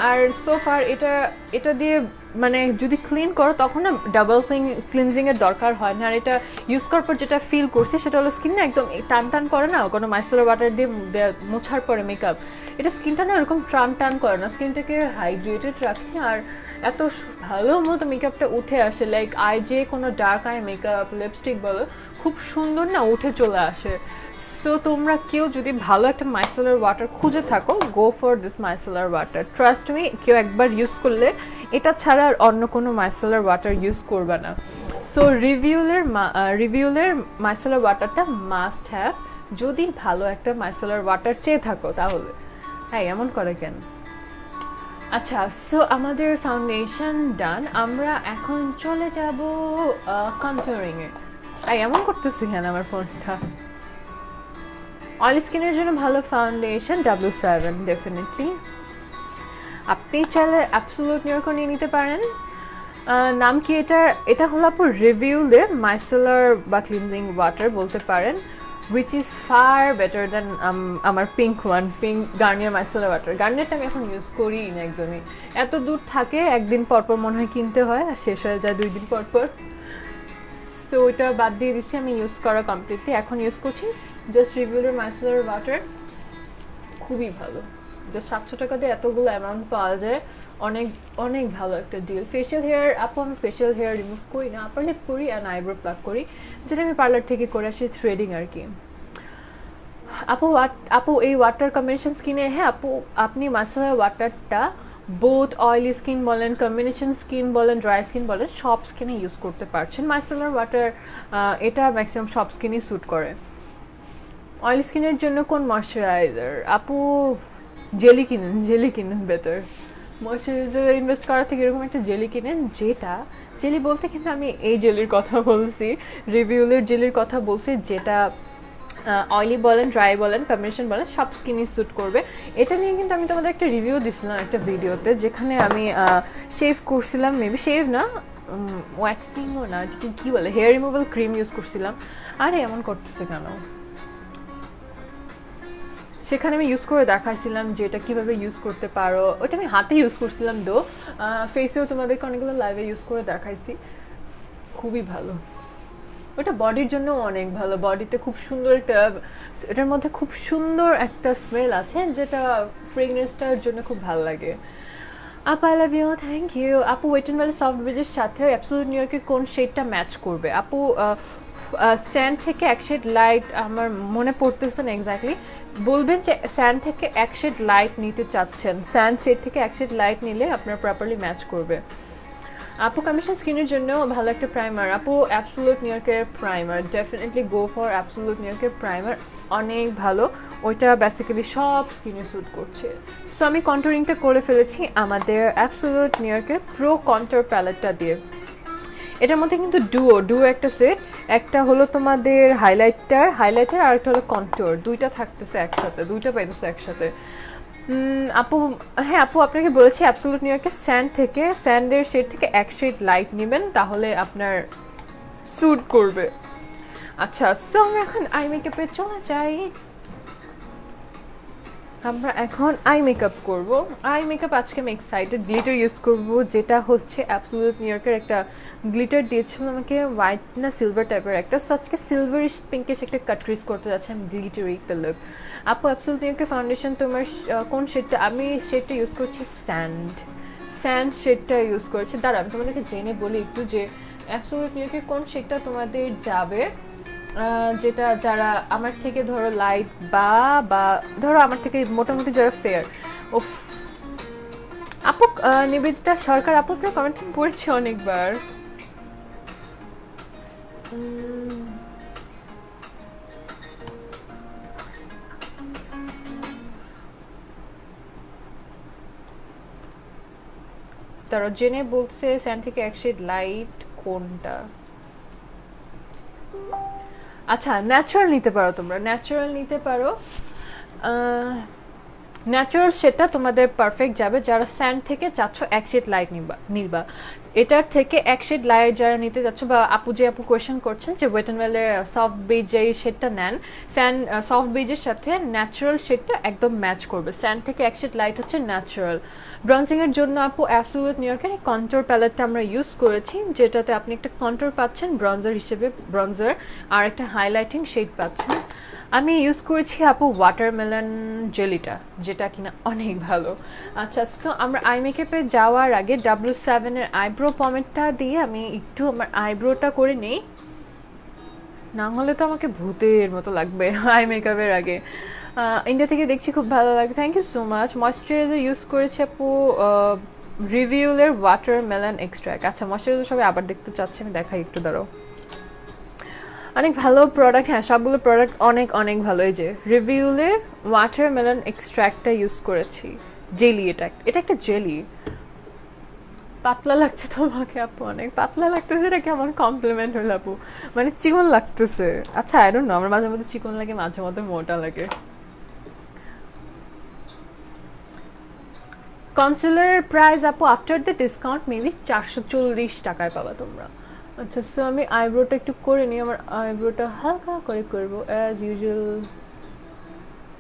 আর সোফার এটা দিয়ে মানে যদি ক্লিন করো তখন না ডাবল ক্লিনজিংয়ের দরকার হয় না। আর এটা ইউজ করার পর যেটা ফিল করছি সেটা হলো স্কিন না একদম টান টান করে না কোনো মাইসেলার ওয়াটার দিয়ে মোছার পরে মেকআপ, এটা স্কিনটা না এরকম টান করে না, স্কিনটাকে হাইড্রেটেড রাখে আর এত ভালো মতো মেকআপটা উঠে আসে। লাইক আই যে কোনো ডার্ক আই মেকআপ, লিপস্টিক বলো, খুব সুন্দর না উঠে চলে আসে। সো তোমরা কেউ যদি ভালো একটা মাইসেলার ওয়াটার খুঁজে থাকো, গো for this micellar water. Trust me, কেউ একবার ইউজ করলে এটা ছাড়া আর অন্য কোনো মাইসেলার ওয়াটার ইউজ করবে না। সো রিভিউলের মাইসেলার ওয়াটারটা মাস্ট হ্যাভ, যদি ভালো একটা মাইসেলার ওয়াটার চেয়ে থাকো তাহলে। হ্যাঁ, এমন করে কেন? আচ্ছা, সো আমাদের ফাউন্ডেশন ডান, আমরা এখন চলে যাব কন্টুরিংয়ে। এমন করতেছি কেন আমার ফোনটা? অয়েলি স্কিনের জন্য ভালো ফাউন্ডেশন W7 ডেফিনেটলি। আপনি চাইলে অ্যাবসোলিউট নিউ ইয়র্ক নিয়ে নিতে পারেন। নাম কি এটা হলো আপু রিভিউলে মাইসেলার বা ক্লিনজিং ওয়াটার বলতে পারেন, which is far better than আমার পিঙ্ক গার্নিয়ার মাইসেলার ওয়াটার। গার্নিয়ারটা আমি এখন ইউজ করি না একদমই, এত দূর থাকে, একদিন পরপর মনে হয় কিনতে হয় আর শেষ হয়ে যায় 2 দিন পরপর। সো ওইটা বাদ দিয়ে দিচ্ছি, আমি ইউজ করা কমপ্লিটলি। এখন ইউজ করছি জাস্ট রিভিউলের মাইসেলার ওয়াটার, খুবই ভালো। জাস্ট 700 টাকা দিয়ে এতগুলো অ্যামাউন্ট পাওয়া যায়, অনেক অনেক ভালো একটা ডিল। ফেশিয়াল হেয়ার আপু আমি ফেশিয়াল হেয়ার রিমুভ করি না, আপার লিপ করি অ্যান্ড আইব্রো প্লাক করি, যেটা আমি পার্লার থেকে করে আসি, থ্রেডিং আর কি। আপু এই ওয়াটার কম্বিনেশন স্কিনে, হ্যাঁ আপু আপনি মাইসেলার ওয়াটারটা বোথ অয়েলি স্কিন বলেন, কম্বিনেশন স্কিন বলেন, ড্রাই স্কিন বলেন, সব স্কিনে ইউজ করতে পারছেন। মাইসেলার ওয়াটার এটা ম্যাক্সিমাম সব স্কিনই স্যুট করে। অয়েলি স্কিনের জন্য কোন ময়শ্চারাইজার? আপু জেলি কিনেন বেটার। ময়শ্চারাইজার ইনভেস্ট করার থেকে এরকম একটা জেলি কিনেন, যেটা জেলি বলতে কিন্তু আমি এই জেলির কথা বলছি, রিভিউলের জেলির কথা বলছি, যেটা অয়েলি বলেন, ড্রাই বলেন, কম্বিনেশন বলেন, সব স্কিনই স্যুট করবে। এটা নিয়ে কিন্তু আমি তোমাদের একটা রিভিউ দিছিলাম একটা ভিডিওতে, যেখানে আমি শেভ করছিলাম, মেবি শেভ না, ওয়্যাক্সিংও না, কী বলে, হেয়ার রিমুভাল ক্রিম ইউজ করছিলাম। আরে এমন করতেছে কেন? সেখানে আমি ইউজ করে দেখাইছিলাম যে এটা কীভাবে ইউজ করতে পারো। ওটা আমি হাতে ইউজ করছিলাম, ফেসেও তোমাদেরকে অনেকগুলো লাইভে ইউজ করে দেখাইছি, খুবই ভালো। ওটা বডির জন্য অনেক ভালো, বডিতে খুব সুন্দর একটা, এটার মধ্যে খুব সুন্দর একটা স্মেল আছে, যেটা ফ্রেগনেন্সটার জন্য খুব ভালো লাগে। আপু I love you, thank you. আপু ওয়েট এন্ড ওয়াইল্ড সফট বেজের সাথে অ্যাবসোলিউট নিউ ইয়র্কের কোন শেডটা ম্যাচ করবে? আপু স্যান্ড থেকে এক শেড লাইট, আমার মনে পড়তেছে না এক্স্যাক্টলি, বলবেন যে স্যান্ড থেকে এক শেড লাইট নিতে চাচ্ছেন, স্যান্ড শেড থেকে এক শেড লাইট নিলে আপনার প্রপারলি ম্যাচ করবে। আপু কম্বিনেশন স্কিনের জন্য ভালো একটা প্রাইমার, আপু অ্যাবসোলিউট নিউ ইয়র্কের primer, definitely go for absolute new ইয়র্কের প্রাইমার, অনেক ভালো। ওইটা বেসিক্যালি সব স্কিনে স্যুট করছে। সো আমি কন্টুরিংটা করে ফেলেছি আমাদের অ্যাবসোলিউট নিউ ইয়র্কের প্রো কন্টুর প্যালেটটা দিয়ে। এটার মধ্যে কিন্তু ডুও একটা সেট, একটা হলো তোমাদের হাইলাইটার আর একটা হলো কন্ট্যুর, দুইটা থাকতেছে একসাথে, দুইটা পাইতেছে একসাথে। আপু, হ্যাঁ আপু আপনাকে বলেছি অ্যাবসলিউট নিউ ইয়র্কের স্যান্ডের শেড থেকে এক শেড লাইট নেবেন, তাহলে আপনার স্যুট করবে। আচ্ছা, সো আমরা এখন আই মেকআপে চলে যাই। আমরা এখন আই মেকআপ করবো। আই মেকআপ আজকে আমি এক্সাইটেড, গ্লিটার ইউজ করবো, যেটা হচ্ছে অ্যাবসলিউট নিউ ইয়র্কের একটা গ্লিটার দিয়েছিল আমাকে, হোয়াইট না সিলভার টাইপের একটা। সো আজকে সিলভারিশ পিঙ্কিশ একটা কাট ক্রিজ করতে যাচ্ছে আমি, গ্লিটারি একটা লুক। আপু অ্যাবসলিউট নিউ ইয়র্কের ফাউন্ডেশন তোমার কোন শেডটা? আমি শেডটা ইউজ করছি স্যান্ড শেডটা ইউজ করেছি। দাঁড়া আমি তোমাদেরকে জেনে বলি একটু যে অ্যাবসলিউট নিউ ইয়র্কের কোন শেডটা তোমাদের যাবে, যেটা যারা আমার থেকে ধরো লাইট বা ধরো আমার থেকে মোটামুটি যারা ফেয়ার। উফ আপু, নিবেদিতা সরকার আপু আপনার কমেন্ট পড়েছি অনেকবার। তারা জেনে বলছে স্যান্ড থেকে এক শেড লাইট কোনটা। আচ্ছা, ন্যাচারাল নিতে পারো, তোমরা ন্যাচারাল নিতে পারো। ন্যাচারাল সেটা তোমাদের পারফেক্ট যাবে যারা স্যান্ড থেকে চাচ্ছ এক শেড লাইট নিবা। এটার থেকে এক শেড লাইট যারা নিতে যাচ্ছ, বা আপু কোয়েশ্চেন করছেন যে ওয়েট অ্যান্ড ওয়েলের সফট বেজ যে শেডটা নেন, সফট বেজের সাথে ন্যাচারাল শেডটা একদম ম্যাচ করবে। স্যান্ড থেকে এক শেড লাইট হচ্ছে ন্যাচারাল। ব্রঞ্জিংয়ের জন্য আপু অ্যাবসলিউট নিউ ইয়র্কের এই কন্ট্যুর প্যালেটটা আমরা ইউজ করেছি, যেটাতে আপনি একটা কন্ট্যুর পাচ্ছেন ব্রঞ্জার হিসেবে, ব্রঞ্জার আর একটা হাইলাইটিং শেড পাচ্ছেন। আমি ইউজ করেছি আপু ওয়াটারমেলন জেলিটা, যেটা কিনা অনেক ভালো। আচ্ছা, সো আমরা আই মেকআপে যাওয়ার আগে W7 এর আইব্রো পমেটটা দিয়ে আমি একটু আমার আইব্রোটা করে নিই, না হলে তো আমাকে ভূতের মতো লাগবে আই মেকআপের আগে। ইন্ডিয়া থেকে দেখছি, খুব ভালো লাগে, thank you so much. Moisturiser use করেছি আপু রিভিউলের ওয়াটারমেলন এক্সট্রাক্ট। আচ্ছা, ময়শ্চারাইজার সবাই আবার দেখতে চাচ্ছে, আমি দেখাই একটু, দাঁড়াও। অনেক ভালো প্রোডাক্ট, হ্যাঁ সবগুলো প্রোডাক্ট অনেক অনেক ভালো। এই যে রিভিউলের ওয়াটারমেলন এক্সট্র্যাক্টটা ইউজ করেছি, জেলি, এটা একটা জেলি। পাতলা লাগছে তোমাকে আপু? অনেক পাতলা লাগতেছে, এটা কেমন কমপ্লিমেন্ট হলো আপু, মানে চিকন লাগতেছে। আচ্ছা, আই ডোন্ট নো, আমার মাঝে মধ্যে চিকন লাগে, মাঝে মধ্যে মোটা লাগে। কনসিলার প্রাইস আপু আফটার দ্য ডিসকাউন্ট মেবি 440 টাকায় পাবা তোমরা। আচ্ছা, সো আমি আইব্রোটা একটু করে নিই, আমার আইব্রোটা হালকা করে করবো অ্যাজ ইউজুয়াল।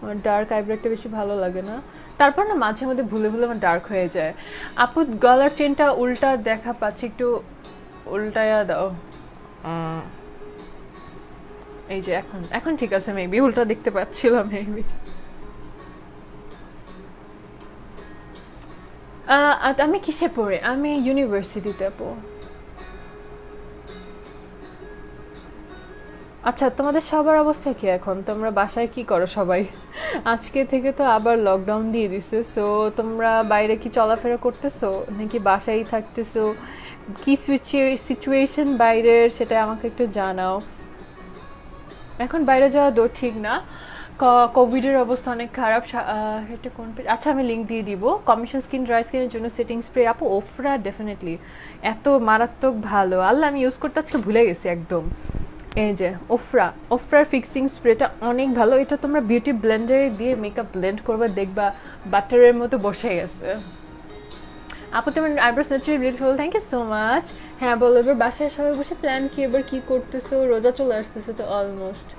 আমার ডার্ক আইব্রো একটা বেশি ভালো লাগে না, তারপর না মাঝে মধ্যে ভুলে আমার ডার্ক হয়ে যায়। আপু গলার চেনটা উল্টা দেখা পাচ্ছি, একটু উল্টায়া দাও। এই যে এখন ঠিক আছে, মেবি উল্টা দেখতে পাচ্ছিলাম মেবি। আমি কিসে পড়ে? আমি ইউনিভার্সিটিতে আপু। আচ্ছা, তোমাদের সবার অবস্থা কি এখন? তোমরা বাসায় কি করো সবাই? আজকে থেকে তো আবার লকডাউন দিয়ে দিছে, সো তোমরা বাইরে কি চলাফেরা করতেছো নাকি বাসায় থাকতেছো? কি সিচুয়েশন বাইরের, সেটা আমাকে একটু জানাও। এখন বাইরে যাওয়া ঠিক না, কোভিডের অবস্থা অনেক খারাপ। এটা কোন পেজ? আচ্ছা, আমি লিঙ্ক দিয়ে দিব। কমিশন স্কিন, ড্রাই স্কিনের জন্য সেটিং স্প্রে আপু ওফরা ডেফিনেটলি এত মারাত্মক ভালো। আল্লাহ, আমি ইউজ করতে আজকে ভুলে গেছি একদম। এই যে ওফরার ফিক্সিং স্প্রেটা অনেক ভালো। এটা তোমরা বিউটি ব্লেন্ডারে দিয়ে মেকআপ ব্লেন্ড করবে, দেখবা বাটারের মতো বসে গেছে। আপু তোমার eyebrows naturally beautiful, thank you so much. হ্যাঁ বলো, এবার বাসায় সবাই বসে প্ল্যান কি, এবার কি করতেছো? রোজা চলে আসতেছে তো, অলমোস্ট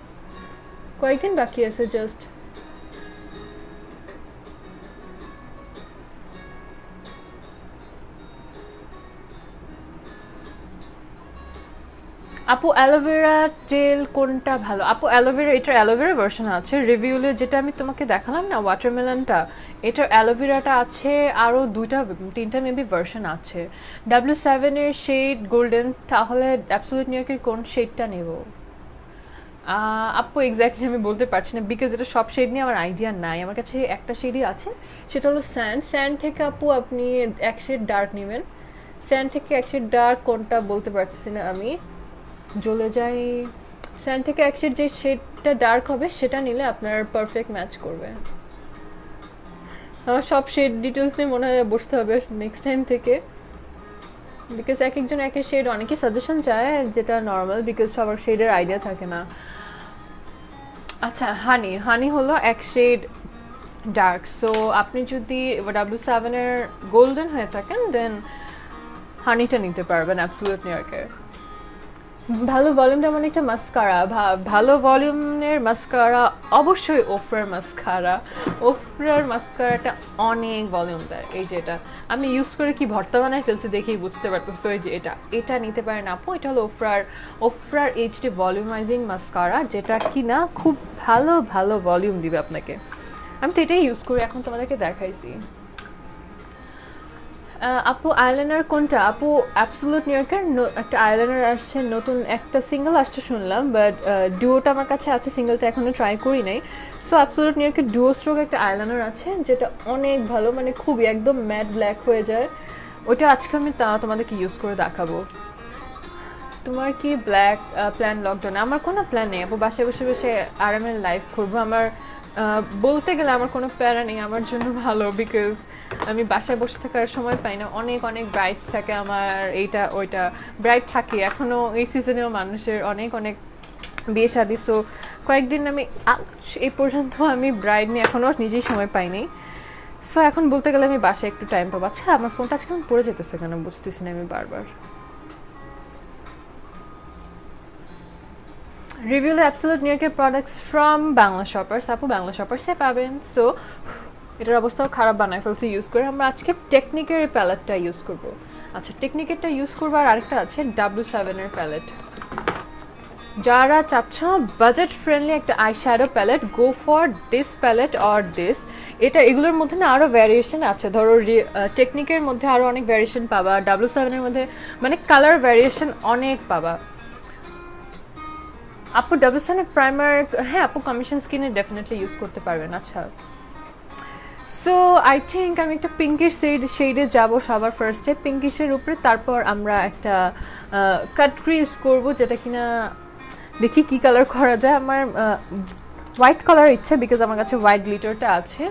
কয়েকদিন বাকি আছে জাস্ট। আপু অ্যালোভেরা জেল কোনটা ভালো? আপু অ্যালোভেরা, এটার অ্যালোভেরা ভার্সন আছে রিভিউলে, যেটা আমি তোমাকে দেখালাম না ওয়াটারমেলনটা, এটার অ্যালোভেরাটা আছে, আরও 2-3টা মেবি ভার্সন আছে। W7 এর শেড গোল্ডেন, তাহলে অ্যাবসলিউট নিউ ইয়র্কের কোন শেডটা নেব? আপু এক্স্যাক্টলি আমি বলতে পারছি না, বিকজ এটা সব শেড নিয়ে আমার আইডিয়া নাই। আমার কাছে একটা শেডই আছে, সেটা হলো স্যান্ড থেকে আপু আপনি এক শেড ডার্ক নেবেন। স্যান্ড থেকে এক শেড ডার্ক কোনটা বলতে পারতেছি না আমি, জ্বলে যাই। স্যান্ড থেকে এক শেড যে শেডটা ডার্ক হবে সেটা নিলে আপনার পারফেক্ট ম্যাচ করবে। আমার সব শেড ডিটেলস নিয়ে মনে হয় বসতে হবে নেক্সট টাইম থেকে। বিকজ এক একজন এক এক শেড, অনেকে সাজেশন চায় যেটা নর্মাল, বিকজ সবার শেডের আইডিয়া থাকে না। আচ্ছা, হানি হানি হলো এক শেড ডার্ক। সো আপনি যদি W7-এর গোল্ডেন হয়ে থাকেন দেন হানিটা নিতে পারবেন অ্যাবসলিউট নিউইয়র্কের। ভালো ভলিউম যেমন একটা মাস্কারা, ভালো ভলিউমের মাস্কারা অবশ্যই ওফরার মাস্কারা। ওফরার মাস্কারাটা অনেক ভলিউম দেয়। এই যে এটা আমি ইউজ করে কি ভর্তা বানায় ফেলছি দেখেই বুঝতে পারতেছো। এই যে এটা নিতে পারেন আপু। এটা হলো ওফরার এইচডি ভলিউমাইজিং মাস্কারা, যেটা কিনা খুব ভালো ভালো ভলিউম দিবে আপনাকে। আমি তো এটাই ইউজ করি, এখন তোমাদেরকে দেখাইছি। আপু আইলাইনার কোনটা? আপু অ্যাবসলিউট নিউইয়র্কের একটা আইলাইনার আসছে নতুন, একটা সিঙ্গেল আসছে শুনলাম, বাট ডুয়োটা আমার কাছে আছে, সিঙ্গেলটা এখনো ট্রাই করি নাই। সো অ্যাবসলিউট নিউইয়র্কের ডুয়ো স্ট্রোক একটা আইলাইনার আছে যেটা অনেক ভালো, মানে খুবই একদম ম্যাট ব্ল্যাক হয়ে যায়। ওইটা আজকে আমি তোমাদেরকে ইউজ করে দেখাবো। তোমার কি ব্ল্যাক প্ল্যান লকডাউনে? আমার কোনো প্ল্যান নেই আপু, বাসায় বসে বসে আরামের লাইফ করবো। আমার বলতে গেলে আমার কোনো প্যারা নেই, আমার জন্য ভালো, বিকজ আমি বাসায় বসে থাকার সময় পাই না। অনেক অনেক ব্রাইডস থাকে আমার, এইটা ওইটা ব্রাইড থাকে এখনও এই সিজনেও মানুষের অনেক অনেক বিয়ে শাদী। সো কয়েকদিন আমি এই পর্যন্ত আমি ব্রাইড নিয়ে এখনও নিজেই সময় পাইনি। সো এখন বলতে গেলে আমি বাসায় একটু টাইম পাবো। আচ্ছা, আমার ফোনটা আজকে আমি পড়ে যেতেছে কেন বুঝতেছি না আমি বারবার। রিভিউ অ্যাবসলিউট নিউইয়র্কের প্রোডাক্টস ফ্রম বাংলা শপার্স। আপু বাংলা শপার্সে পাবেন। সো এটার অবস্থাও খারাপ বানায় ফেলছে ইউজ করে। আমরা আজকে টেকনিকের প্যালেটটা ইউজ করব। আচ্ছা, টেকনিকেরটা ইউজ করবো। আর আরেকটা আছে W7-এর প্যালেট। যারা চাচ্ছ বাজেট ফ্রেন্ডলি একটা eye shadow palette, go for this palette or this. এগুলোর মধ্যে না আরও ভ্যারিয়েশন আছে। ধরো টেকনিকের মধ্যে আরও অনেক ভ্যারিয়েশন পাবা, W7-এর মধ্যে মানে কালার ভ্যারিয়েশন অনেক পাবা। আপু W7-এর প্রাইমার, হ্যাঁ আপু কমিশন স্কিনে ডেফিনেটলি ইউজ করতে পারবেন। আচ্ছা, সো আই থিঙ্ক আমি একটা পিঙ্কিশ শেডে যাবো সবার ফার্স্টে, পিঙ্কিশের উপরে। তারপর আমরা একটা কাট ক্রিজ করবো, যেটা কিনা দেখি কি কালার করা যায়। আমার হোয়াইট কালার ইচ্ছে, বিকজ আমার কাছে হোয়াইট গ্লিটারটা আছে।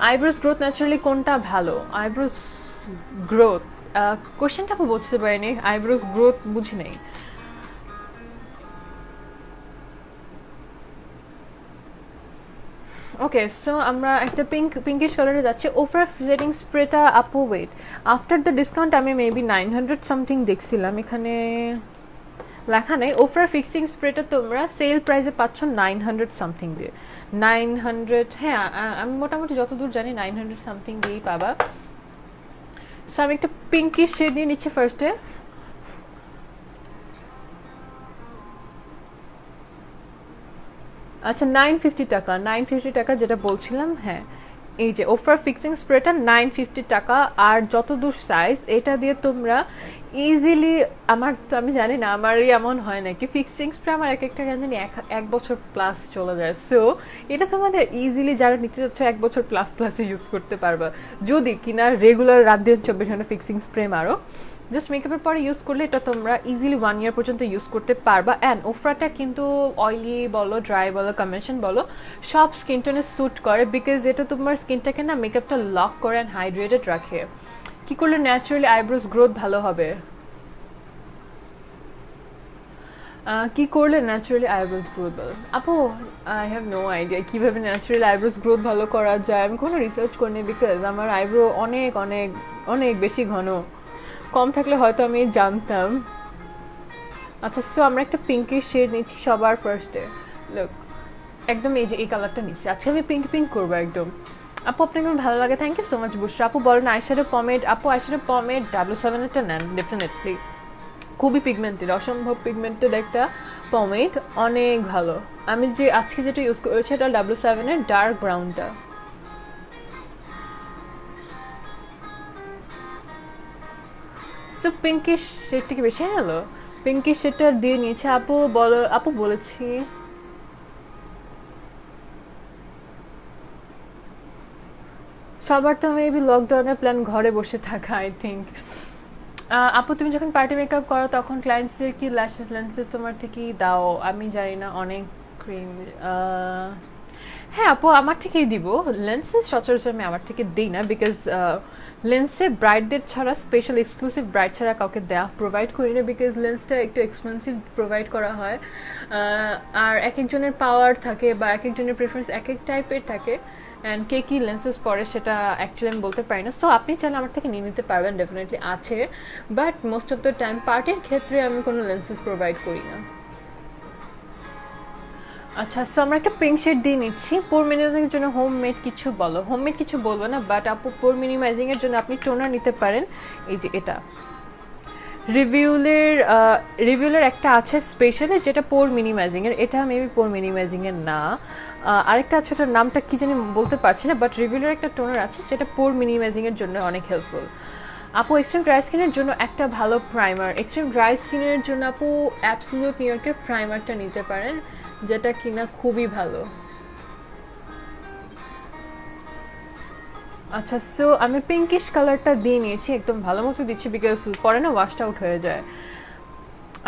আইব্রোজ গ্রোথ ন্যাচারালি কোনটা ভালো? আইব্রোজ গ্রোথ কোশ্চেনটা আপু বুঝতে পারিনি, আইব্রোজ গ্রোথ বুঝি নেই। ওকে, সো আমরা একটা পিঙ্কিশ কালারে যাচ্ছি। ওফরা সেটিং স্প্রেটা আপু ওয়েট, আফটার দ্য ডিসকাউন্ট আমি মেবি 900 সামথিং দেখছিলাম, এখানে লেখা নেই। ওফরা ফিক্সিং স্প্রেটা তোমরা সেল প্রাইসে পাচ্ছ 900 সামথিং দিয়ে। 900, হ্যাঁ আমি মোটামুটি যতদূর জানি 900 সামথিং দিয়েই পাবা। সো আমি একটা পিঙ্কিশ শেড নিয়ে নিচ্ছি ফার্স্টে। আচ্ছা, 950 টাকা, 950 টাকা যেটা বলছিলাম। হ্যাঁ, এই যে ওফার ফিক্সিং স্প্রেটা 950 টাকা। আর যতদূর সাইজ, এটা দিয়ে তোমরা ইজিলি, আমি জানি না আমারই এমন হয় নাকি, ফিক্সিং স্প্রে আমার এক একটা কেন জানি এক বছর প্লাস চলে যায়। সো এটা তোমাদের ইজিলি যারা নিতে যাচ্ছ 1 বছর প্লাসে ইউজ করতে পারবা, যদি কিনা রেগুলার রাত দিন 24 ঘন্টা ফিক্সিং স্প্রে মারো। জাস্ট মেকআপের পরে ইউজ করলে এটা তোমরা ইজিলি 1 ইয়ার পর্যন্ত ইউজ করতে পারবা। অ্যান্ড ওফরাটা কিন্তু অয়েলি বলো, ড্রাই বলো, কম্বিনেশন বলো, সব স্কিন টোনে স্যুট করে, বিকজ এটা তোমার স্কিনটাকে না মেকআপটা লক করে অ্যান্ড হাইড্রেটেড রাখে। কি করলে ন্যাচারালি আইব্রোজ গ্রোথ ভালো হবে? কি করলে ন্যাচারালি আইব্রোজ গ্রোথ ভালো? আপু আই হ্যাভ নো আইডিয়া কীভাবে ন্যাচারালি আইব্রোজ গ্রোথ ভালো করা যায়। আমি কোনো রিসার্চ করিনি, বিকজ আমার আইব্রো অনেক অনেক অনেক বেশি ঘন, কম থাকলে হয়তো আমি জানতাম। আচ্ছা, সো আমরা একটা পিঙ্কের শেড নিচ্ছি সবার ফার্স্টে। লুক, একদম এই যে এই কালারটা নিচ্ছি। আচ্ছা, আমি পিঙ্ক করবো একদম। আপু আপনাকে আমার ভালো লাগে, থ্যাংক ইউ সো মাচ বুশরা। আপু বলেন আইশ্যাডো পমেড। আপু আইশ্যাডো পমেড W7-এরটা নেন ডেফিনেটলি, খুবই পিগমেন্টেড, অসম্ভব পিগমেন্টেড একটা পমেড, অনেক ভালো। আমি যে আজকে যেটা ইউজ করেছি এটা W7-এর ডার্ক ব্রাউনটা। সো পিঙ্কিশ শেডটা কি বেশি গেল? পিঙ্কিশ শেডটা দিয়ে নিয়েছে আপু। বলো আপু, বলেছি সবার তো মেবি লকডাউনের প্ল্যান ঘরে বসে থাকা, আই থিঙ্ক। আপু তুমি যখন পার্টি মেকআপ করো তখন ক্লায়েন্টসদের কি ল্যাশেস লেন্সেস তোমার থেকেই দাও? আমি জানি না, অনেক ক্রিম। হ্যাঁ আপু, আমার থেকেই দিব লেন্সেস, সচরাচর আমি আমার থেকে দিই না, বিকজ লেন্সে ব্রাইটদের ছাড়া স্পেশাল এক্সক্লুসিভ ব্রাইট ছাড়া কাউকে দেওয়া প্রোভাইড করি না, বিকজ লেন্সটা একটু এক্সপেন্সিভ প্রোভাইড করা হয়। আর এক একজনের পাওয়ার থাকে বা এক একজনের প্রেফারেন্স এক এক টাইপের থাকে, অ্যান্ড কে কী লেন্সেস পরে সেটা অ্যাকচুয়ালি আমি বলতে পারি না। সো আপনি চাইলে আমার থেকে নিয়ে নিতে পারবেন, ডেফিনেটলি আছে, but most of the time পার্টির ক্ষেত্রে আমি কোনো লেন্সেস প্রোভাইড করি না। আচ্ছা, সো আমরা একটা পিঙ্ক শেড দিয়ে নিচ্ছি। পোর মিনিমাইজিংয়ের জন্য হোমমেড কিছু বলো। হোমমেড কিছু বলবো না, বাট আপু পোর মিনিমাইজিংয়ের জন্য আপনি টোনার নিতে পারেন। এই যে এটা রিভিউলের একটা আছে স্পেশালি যেটা পোর মিনিমাইজিংয়ের, এটা মেবি পোর মিনিমাইজিংয়ের না। আরেকটা আছে, ওটার নামটা কি জানি বলতে পারছি না, বাট রিভিউলের একটা টোনার আছে যেটা পোর মিনিমাইজিংয়ের জন্য অনেক হেল্পফুল। আপু এক্সট্রিম ড্রাই স্কিনের জন্য একটা ভালো প্রাইমার। এক্সট্রিম ড্রাই স্কিনের জন্য আপু অ্যাবসলিউট নিউ ইয়র্কের প্রাইমারটা নিতে পারেন, যেটা কিনা খুবই ভালো। আচ্ছা, সো আমি পিঙ্কিশ কালারটা দিয়ে নিয়েছি, একদম ভালো মতো দিচ্ছি বিকজ পরে না ওয়াশড আউট হয়ে যায়।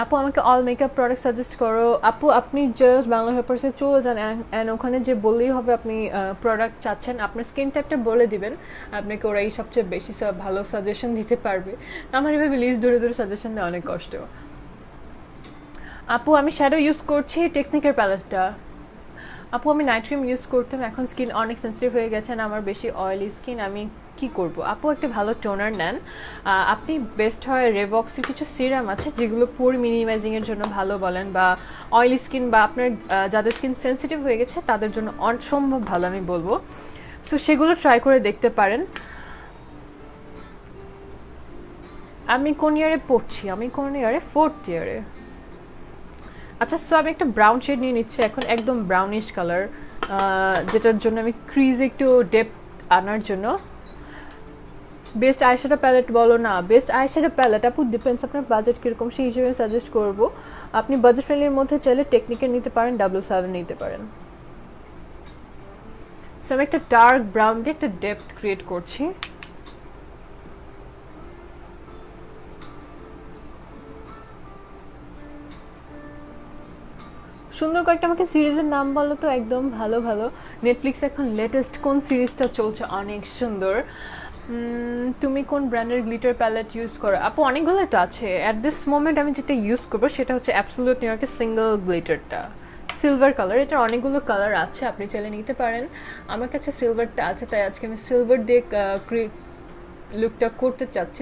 আপু আমাকে অল মেকআপ প্রোডাক্ট সাজেস্ট করো। আপু আপনি জাস্ট বাংলা পেপারসে চলে যান, অ্যান্ড ওখানে যে বললেই হবে আপনি প্রোডাক্ট চাচ্ছেন, আপনার স্কিন টাইপটা বলে দিবেন, আপনাকে ওরাই সবচেয়ে বেশি ভালো সাজেশন দিতে পারবে। আমার এভাবে লিস্ট ধরে ধরে সাজেশন দেওয়া অনেক কষ্ট। আপু আমি শ্যাডো ইউজ করছি টেকনিকের প্যালেটটা। আপু আমি নাইট ক্রিম ইউজ করতাম, এখন স্কিন অনেক সেন্সিটিভ হয়ে গেছে, না আমার বেশি অয়েলি স্কিন, আমি কি করব? আপু একটা ভালো টোনার নেন। আপনি বেস্ট হয় রেভক্সের কিছু সিরাম আছে যেগুলো পোর মিনিমাইজিংয়ের জন্য ভালো বলেন, বা অয়েলি স্কিন বা আপনার যাদের স্কিন সেন্সিটিভ হয়ে গেছে তাদের জন্য অসম্ভব ভালো আমি বলবো। সো সেগুলো ট্রাই করে দেখতে পারেন। আমি কোন ইয়ারে পড়ছি? আমি কোন ইয়ারে? 4th ইয়ারে। আচ্ছা, সো আমি একটা ব্রাউন শেড নিয়ে নিচ্ছি এখন, একদম ব্রাউনিশ কালার, যেটার জন্য আমি ক্রিজে একটু ডেপথ আনার জন্য। বেস্ট আইশ্যাডো প্যালেট বলো না, বেস্ট আইশ্যাডো প্যালেট আপু ডিপেন্ডস আপনার বাজেট কীরকম, সেই হিসেবে সাজেস্ট করবো। আপনি বাজেট ফ্রেন্ডলির মধ্যে চাইলে টেকনিকের নিতে পারেন, W7 নিতে পারেন। সো আমি একটা ডার্ক ব্রাউন দিয়ে একটা ডেপথ ক্রিয়েট করছি। সুন্দর কয়েকটা আমাকে সিরিজের নাম বলো তো, একদম ভালো ভালো। নেটফ্লিক্সে এখন লেটেস্ট কোন সিরিজটা চলছে অনেক সুন্দর? তুমি কোন ব্র্যান্ডের গ্লিটার প্যালেট ইউজ করো? আপু অনেকগুলো তো আছে, অ্যাট দিস মোমেন্ট আমি যেটা ইউজ করবো সেটা হচ্ছে অ্যাবসলিউট নিউ ইয়র্কের সিঙ্গেল গ্লিটারটা, সিলভার কালার। এটার অনেকগুলো কালার আছে, আপনি চাইলে নিতে পারেন। আমার কাছে সিলভারটা আছে, তাই আজকে আমি সিলভার দিয়ে লুকটা করতে চাচ্ছি।